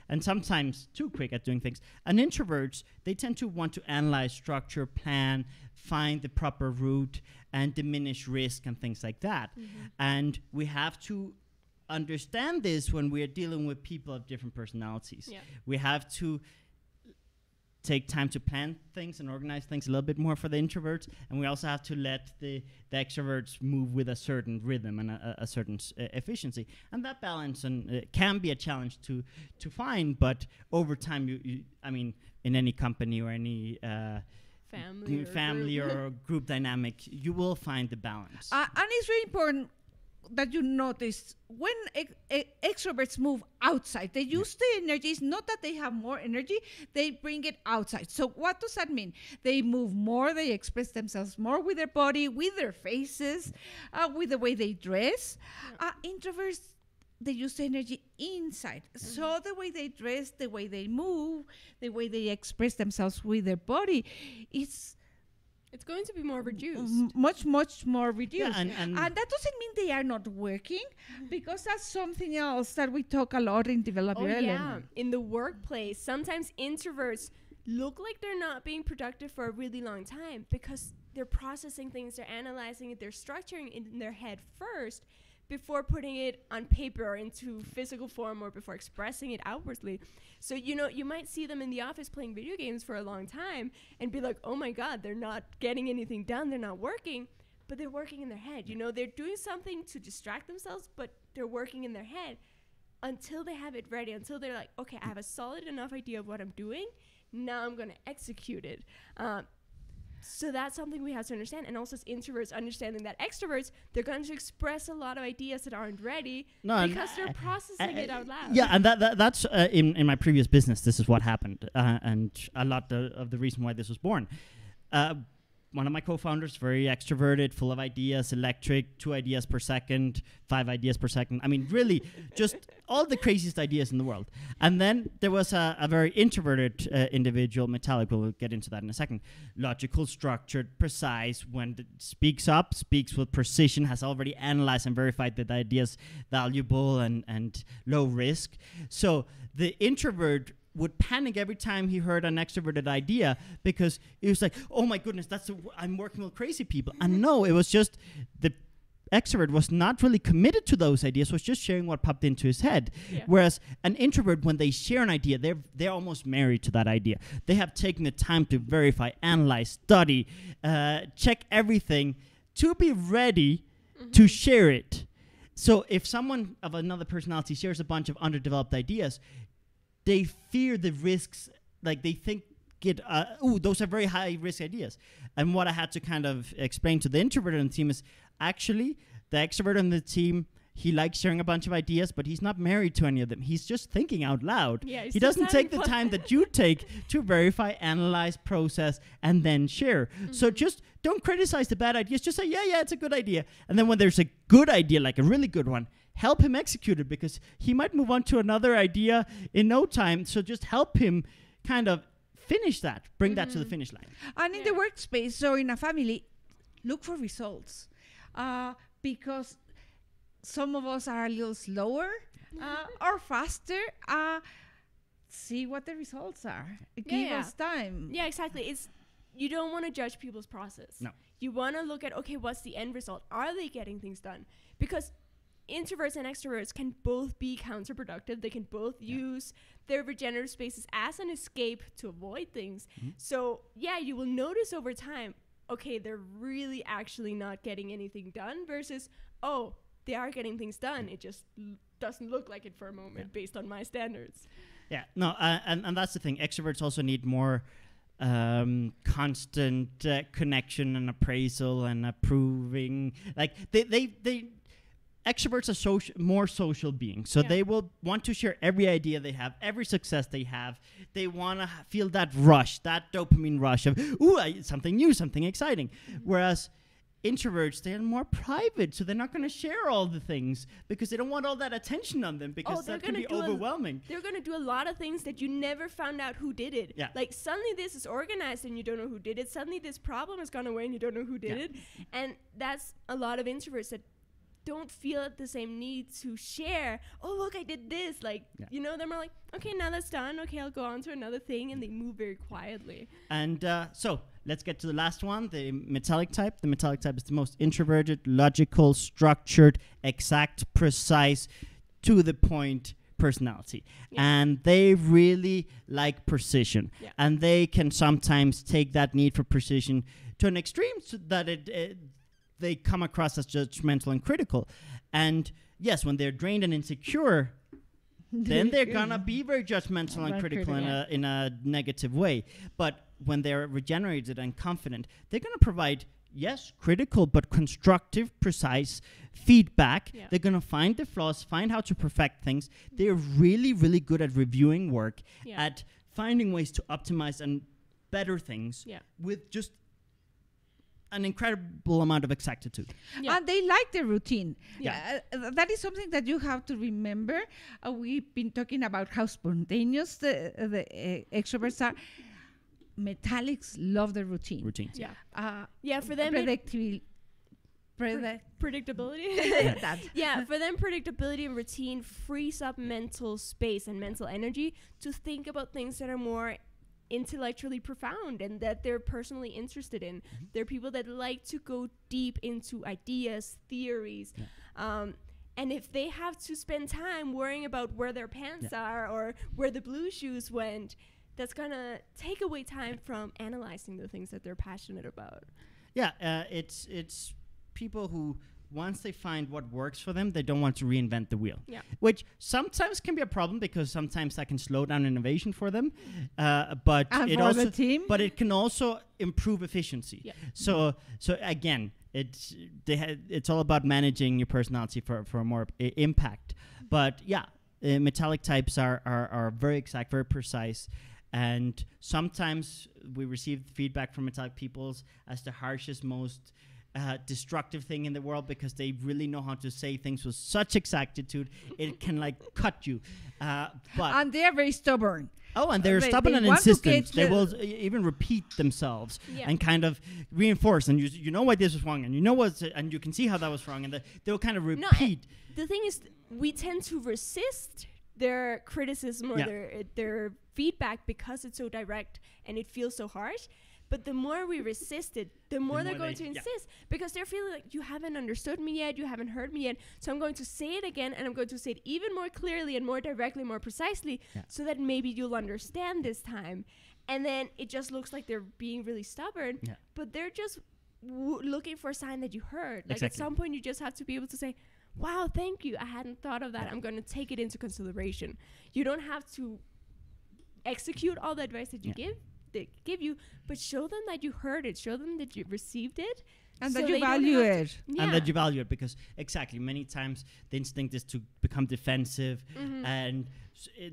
Speaker 2: and sometimes too quick at doing things. And introverts, they tend to want to analyze, structure, plan, find the proper route, and diminish risk and things like that. And we have to understand this when we are dealing with people of different personalities. We have to take time to plan things and organize things a little bit more for the introverts, and we also have to let the extroverts move with a certain rhythm and a certain efficiency. And that balance can be a challenge to find, but over time, I mean, in any company or any
Speaker 3: family
Speaker 2: or group dynamic, you will find the balance.
Speaker 1: And it's really important that you notice when extroverts move outside, they use the energy. It's not that they have more energy, they bring it outside. So what does that mean? They move more, they express themselves more with their body, with their faces, with the way they dress. Introverts, they use the energy inside. So the way they dress, the way they move, the way they express themselves with their body, it's
Speaker 3: going to be more reduced.
Speaker 1: Much more reduced.
Speaker 2: Yeah, and
Speaker 1: that doesn't mean they are not working, because that's something else that we talk a lot in Develop Your Element.
Speaker 3: In the workplace, sometimes introverts look like they're not being productive for a really long time because they're processing things, they're analyzing it, they're structuring it in their head first before putting it on paper or into physical form or before expressing it outwardly. So, you might see them in the office playing video games for a long time and be like, oh my God, they're not getting anything done, they're not working, but they're working in their head. They're doing something to distract themselves, but they're working in their head until they have it ready, until they're like, okay, I have a solid enough idea of what I'm doing, now I'm gonna execute it. So that's something we have to understand. And also as introverts, understanding that extroverts, they're going to express a lot of ideas that aren't ready because they're processing it out loud.
Speaker 2: Yeah, and that's in my previous business, this is what happened. And a lot of the reason why this was born. One of my co-founders, very extroverted, full of ideas, electric, 2 ideas per second, 5 ideas per second. I mean, really, just all the craziest ideas in the world. And then there was a very introverted individual, metallic, we'll get into that in a second, logical, structured, precise, when it speaks up, speaks with precision, has already analyzed and verified that the idea is valuable and low risk. So the introvert would panic every time he heard an extroverted idea because he was like, oh my goodness, I'm working with crazy people. And no, it was just the extrovert was not really committed to those ideas, was just sharing what popped into his head. Yeah. Whereas an introvert, when they share an idea, they're almost married to that idea. They have taken the time to verify, analyze, study, check everything to be ready to share it. So if someone of another personality shares a bunch of underdeveloped ideas, they fear the risks, like they think those are very high risk ideas. And what I had to kind of explain to the introvert on the team is actually the extrovert on the team, he likes sharing a bunch of ideas, but he's not married to any of them. He's just thinking out loud. Yeah, he doesn't take the time that you take to verify, analyze, process, and then share. So just don't criticize the bad ideas. Just say, yeah, it's a good idea. And then when there's a good idea, like a really good one, help him execute it because he might move on to another idea in no time. So just help him kind of finish that, bring that to the finish line.
Speaker 1: And in the workspace, so in a family, look for results because some of us are a little slower or faster. See what the results are. Give us time.
Speaker 3: Yeah, exactly. You don't want to judge people's process.
Speaker 2: No.
Speaker 3: You want to look at, okay, what's the end result? Are they getting things done? Because introverts and extroverts can both be counterproductive. They can both use their regenerative spaces as an escape to avoid things. So, you will notice over time, okay, they're really actually not getting anything done versus, oh, they are getting things done. It just doesn't look like it for a moment based on my standards.
Speaker 2: Yeah, no, and that's the thing. Extroverts also need more constant connection and appraisal and approving. Like they extroverts are more social beings, so they will want to share every idea they have, every success they have. They want to feel that rush, that dopamine rush of, something new, something exciting. Whereas introverts, they're more private, so they're not going to share all the things because they don't want all that attention on them because that can be overwhelming.
Speaker 3: They're going to do a lot of things that you never found out who did it.
Speaker 2: Yeah.
Speaker 3: Like suddenly this is organized and you don't know who did it. Suddenly this problem has gone away and you don't know who did it. And that's a lot of introverts that don't feel the same need to share. Oh, look, I did this. Like, they're more like, okay, now that's done. Okay, I'll go on to another thing. And they move very quietly.
Speaker 2: And so let's get to the last one, the metallic type. The metallic type is the most introverted, logical, structured, exact, precise, to the point personality. And they really like precision. And they can sometimes take that need for precision to an extreme so that they come across as judgmental and critical. And yes, when they're drained and insecure, then they're gonna be very judgmental and critical in a negative way. But when they're regenerated and confident, they're going to provide, yes, critical but constructive, precise feedback.
Speaker 3: Yeah.
Speaker 2: They're going to find the flaws, find how to perfect things. They're really, really good at reviewing work,
Speaker 3: Yeah.
Speaker 2: at finding ways to optimize and better things
Speaker 3: Yeah.
Speaker 2: with just an incredible amount of exactitude.
Speaker 3: Yeah.
Speaker 1: And they like the routine.
Speaker 3: Yeah.
Speaker 1: That is something that you have to remember. We've been talking about how spontaneous the extroverts are. Metallics love the routine.
Speaker 2: Routines.
Speaker 3: Yeah. Yeah, for them,
Speaker 1: Predictability.
Speaker 3: predictability.
Speaker 1: That.
Speaker 3: Yeah, for them, predictability and routine frees up mental space and mental energy to think about things that are more intellectually profound and that they're
Speaker 2: Mm-hmm.
Speaker 3: personally interested in. They're people that like to go deep into ideas, theories.
Speaker 2: Yeah.
Speaker 3: And if they have to spend time worrying about where their pants are or where the blue shoes went, that's gonna take away time from analyzing the things that they're passionate about.
Speaker 2: Yeah, it's people who, once they find what works for them, they don't want to reinvent the wheel.
Speaker 3: Yeah.
Speaker 2: Which sometimes can be a problem because sometimes that can slow down innovation for them. But
Speaker 1: And
Speaker 2: it
Speaker 1: for
Speaker 2: also,
Speaker 1: the team.
Speaker 2: but it can also improve efficiency.
Speaker 3: Yeah.
Speaker 2: So again, it's all about managing your personality for more impact. But yeah, metallic types are very exact, very precise. And sometimes we receive feedback from metallic peoples as the harshest, most destructive thing in the world because they really know how to say things with such exactitude it can like cut you.
Speaker 1: And they are very stubborn.
Speaker 2: Oh, and they're
Speaker 1: They-
Speaker 2: stubborn
Speaker 1: they
Speaker 2: and
Speaker 1: want to
Speaker 2: insistent.
Speaker 1: get
Speaker 2: They
Speaker 1: the-
Speaker 2: will even repeat themselves
Speaker 3: Yeah.
Speaker 2: and kind of reinforce. And you know why this was wrong, and you know what's, and you can see how that was wrong, and they'll kind of
Speaker 3: No,
Speaker 2: repeat.
Speaker 3: The thing is, we tend to resist their criticism or
Speaker 2: Yeah.
Speaker 3: their feedback because it's so direct and it feels so harsh. But the more we resist it, the more they're
Speaker 2: more
Speaker 3: going
Speaker 2: they-
Speaker 3: to
Speaker 2: yeah.
Speaker 3: insist because they're feeling like you haven't understood me yet, you haven't heard me yet. So I'm going to say it again, and I'm going to say it even more clearly and more directly, more precisely,
Speaker 2: Yeah.
Speaker 3: so that maybe you'll understand this time. And then it just looks like they're being really stubborn,
Speaker 2: Yeah.
Speaker 3: but they're just looking for a sign that you heard. Like
Speaker 2: Exactly.
Speaker 3: at some point, you just have to be able to say, wow, thank you. I hadn't thought of that. I'm going to take it into consideration. You don't have to execute all the advice that you give you, but show them that you heard it. Show them that you received it.
Speaker 1: And
Speaker 3: so
Speaker 1: that you
Speaker 3: they don't
Speaker 1: value
Speaker 3: have to-
Speaker 1: it.
Speaker 3: Yeah.
Speaker 2: And that you value it because exactly many times the instinct is to become defensive and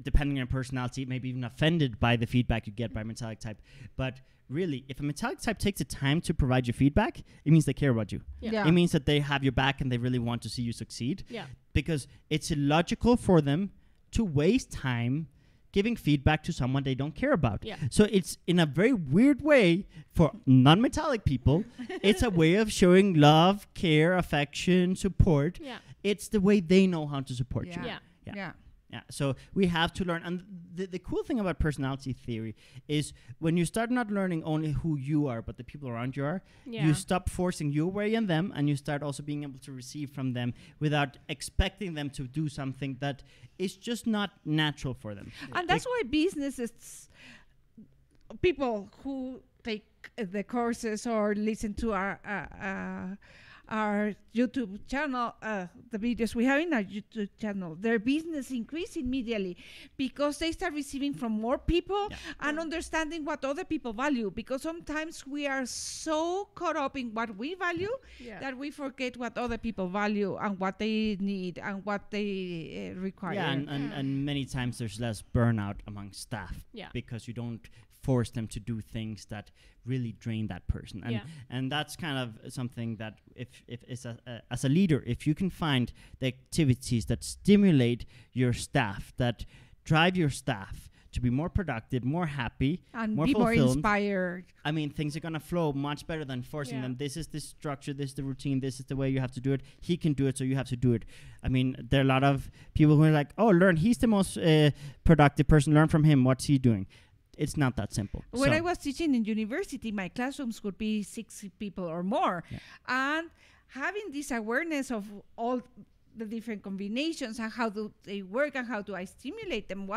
Speaker 2: depending on your personality maybe even offended by the feedback you get by a metallic type. But really, if a metallic type takes the time to provide you feedback, it means they care about you.
Speaker 3: Yeah.
Speaker 2: It means that they have your back and they really want to see you succeed.
Speaker 3: Yeah.
Speaker 2: Because it's illogical for them to waste time giving feedback to someone they don't care about.
Speaker 3: Yeah.
Speaker 2: So it's in a very weird way for non-metallic people. It's a way of showing love, care, affection, support.
Speaker 3: Yeah.
Speaker 2: It's the way they know how to support you.
Speaker 3: Yeah.
Speaker 2: Yeah.
Speaker 1: Yeah.
Speaker 2: Yeah, so we have to learn. And the cool thing about personality theory is when you start not learning only who you are, but the people around you are,
Speaker 3: Yeah.
Speaker 2: you stop forcing your way on them, and you start also being able to receive from them without expecting them to do something that is just not natural for them.
Speaker 1: And that's why businesses, people who take the courses or listen to our YouTube channel, the videos we have in our YouTube channel, their business increase immediately because they start receiving from more people and understanding what other people value. Because sometimes we are so caught up in what we value that we forget what other people value and what they need and what they require.
Speaker 2: Yeah, and many times there's less burnout among staff because you don't force them to do things that really drain that person. And that's kind of something that if as a leader, if you can find the activities that stimulate your staff, that drive your staff to be more productive, more happy,
Speaker 1: and
Speaker 2: more
Speaker 1: be more
Speaker 2: fulfilled,
Speaker 1: inspired.
Speaker 2: I mean, things are going to flow much better than forcing them. This is the structure, this is the routine, this is the way you have to do it. He can do it, so you have to do it. I mean, there are a lot of people who are like, oh, learn. He's the most productive person. Learn from him. What's he doing? It's not that simple.
Speaker 1: When I was teaching in university, my classrooms would be 6 people or more.
Speaker 2: Yeah.
Speaker 1: And having this awareness of all the different combinations and how do they work and how do I stimulate them,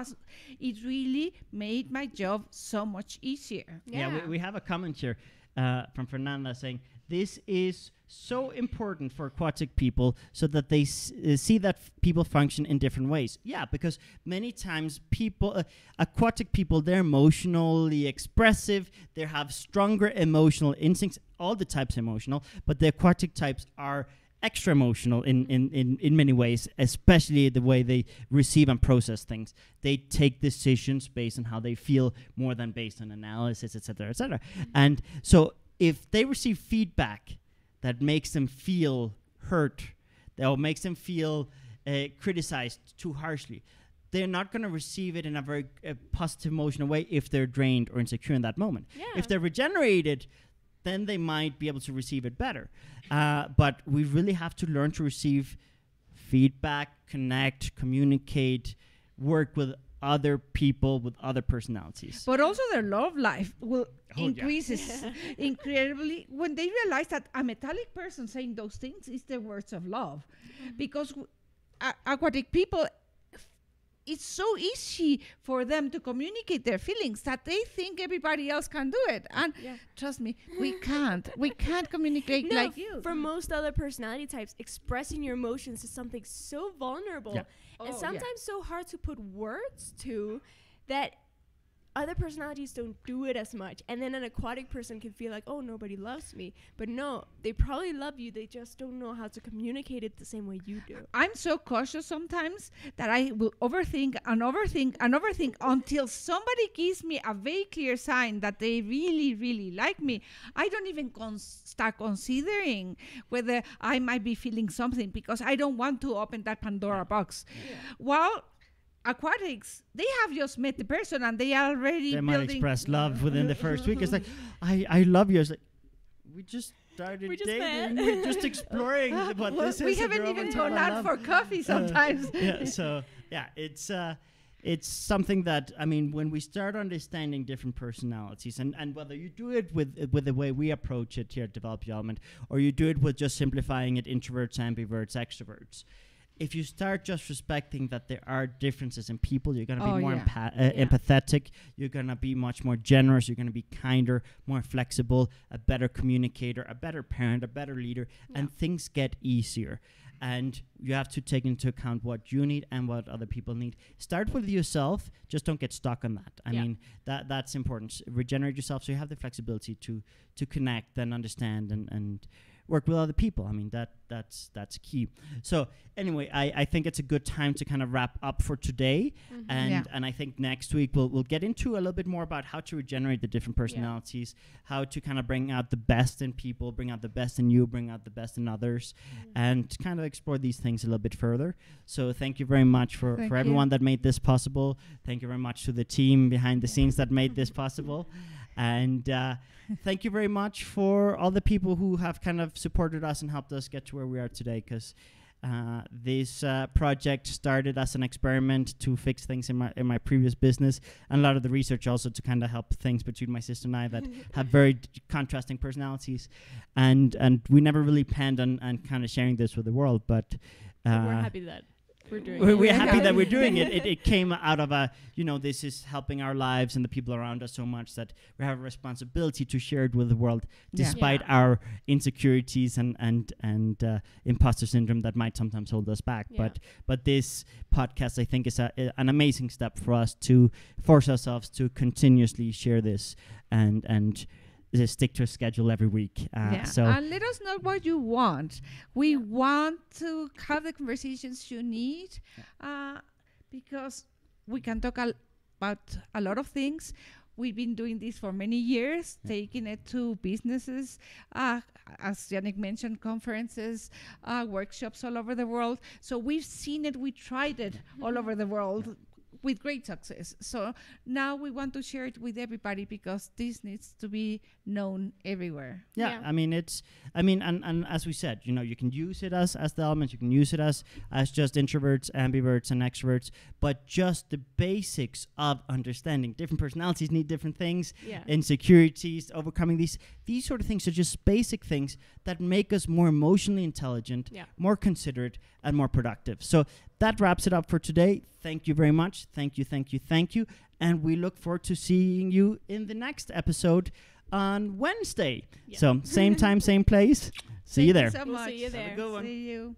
Speaker 1: it really made my job so much easier.
Speaker 2: Yeah, we have a comment here. from Fernanda saying, this is so important for aquatic people so that they see that people function in different ways. Yeah, because many times people, aquatic people, they're emotionally expressive, they have stronger emotional instincts, all the types emotional, but the aquatic types are extra emotional in many ways, especially the way they receive and process things. They take decisions based on how they feel more than based on analysis, etc., etc. And so if they receive feedback that makes them feel hurt, or makes them feel criticized too harshly, they're not going to receive it in a very positive emotional way if they're drained or insecure in that moment.
Speaker 3: Yeah.
Speaker 2: If they're regenerated, then they might be able to receive it better. But we really have to learn to receive feedback, connect, communicate, work with other people, with other personalities.
Speaker 1: But also their love life will increases incredibly when they realize that a metallic person saying those things is the words of love. Because aquatic people, it's so easy for them to communicate their feelings that they think everybody else can do it. And trust me, we can't. We can't communicate like you.
Speaker 3: For most other personality types, expressing your emotions is something so vulnerable and sometimes so hard to put words to that other personalities don't do it as much. And then an aquatic person can feel like, oh, nobody loves me. But no, they probably love you. They just don't know how to communicate it the same way you do.
Speaker 1: I'm so cautious sometimes that I will overthink and overthink and overthink until somebody gives me a very clear sign that they really, really like me. I don't even start considering whether I might be feeling something because I don't want to open that Pandora box. Well, aquatics, they have just met the person and they are already
Speaker 2: might express love within the first week. It's like, I love you. It's like, we just started dating. We're just exploring what this is.
Speaker 1: We haven't even gone out for coffee sometimes.
Speaker 2: It's something that, I mean, when we start understanding different personalities, and whether you do it with the way we approach it here at Develop Your Element, or you do it with just simplifying it, introverts, ambiverts, extroverts, if you start just respecting that there are differences in people, you're going to be more empathetic, you're going to be much more generous, you're going to be kinder, more flexible, a better communicator, a better parent, a better leader, and things get easier. And you have to take into account what you need and what other people need. Start with yourself, just don't get stuck on that. I mean, that's important. Regenerate yourself so you have the flexibility to connect and understand and work with other people. I mean, that's key. So anyway, I think it's a good time to kind of wrap up for today. And I think next week we'll get into a little bit more about how to regenerate the different personalities, how to kind of bring out the best in people, bring out the best in you, bring out the best in others, and kind of explore these things a little bit further. So thank you very much for everyone that made this possible. Thank you very much to the team behind the scenes that made this possible. And thank you very much for all the people who have kind of supported us and helped us get to where we are today, because this project started as an experiment to fix things in my previous business, and a lot of the research also to kind of help things between my sister and I that have very contrasting personalities, and we never really planned on kind of sharing this with the world, but
Speaker 3: we're happy that we're doing it.
Speaker 2: We're happy that we're doing it. It came out of this is helping our lives and the people around us so much that we have a responsibility to share it with the world, despite our insecurities and imposter syndrome that might sometimes hold us back. But this podcast, I think, is an amazing step for us to force ourselves to continuously share this and stick to a schedule every week. So
Speaker 1: and let us know what you want. We want to have the conversations you need, because we can talk about a lot of things. We've been doing this for many years, taking it to businesses, as Jannik mentioned, conferences, workshops all over the world. So we've seen it, we tried it all over the world with great success. So now we want to share it with everybody because this needs to be known everywhere.
Speaker 2: I mean, and as we said, you can use it as the elements, you can use it as just introverts, ambiverts, and extroverts, but just the basics of understanding different personalities need different things, insecurities, overcoming these sort of things are just basic things that make us more emotionally intelligent, more considerate, and more productive. So that wraps it up for today. Thank you very much. Thank you. And we look forward to seeing you in the next episode on Wednesday.
Speaker 3: Yeah.
Speaker 2: So same time, same place. See you there.
Speaker 1: Thank you so
Speaker 3: We'll
Speaker 1: much.
Speaker 3: see you there.
Speaker 2: Have a good one.
Speaker 1: See you.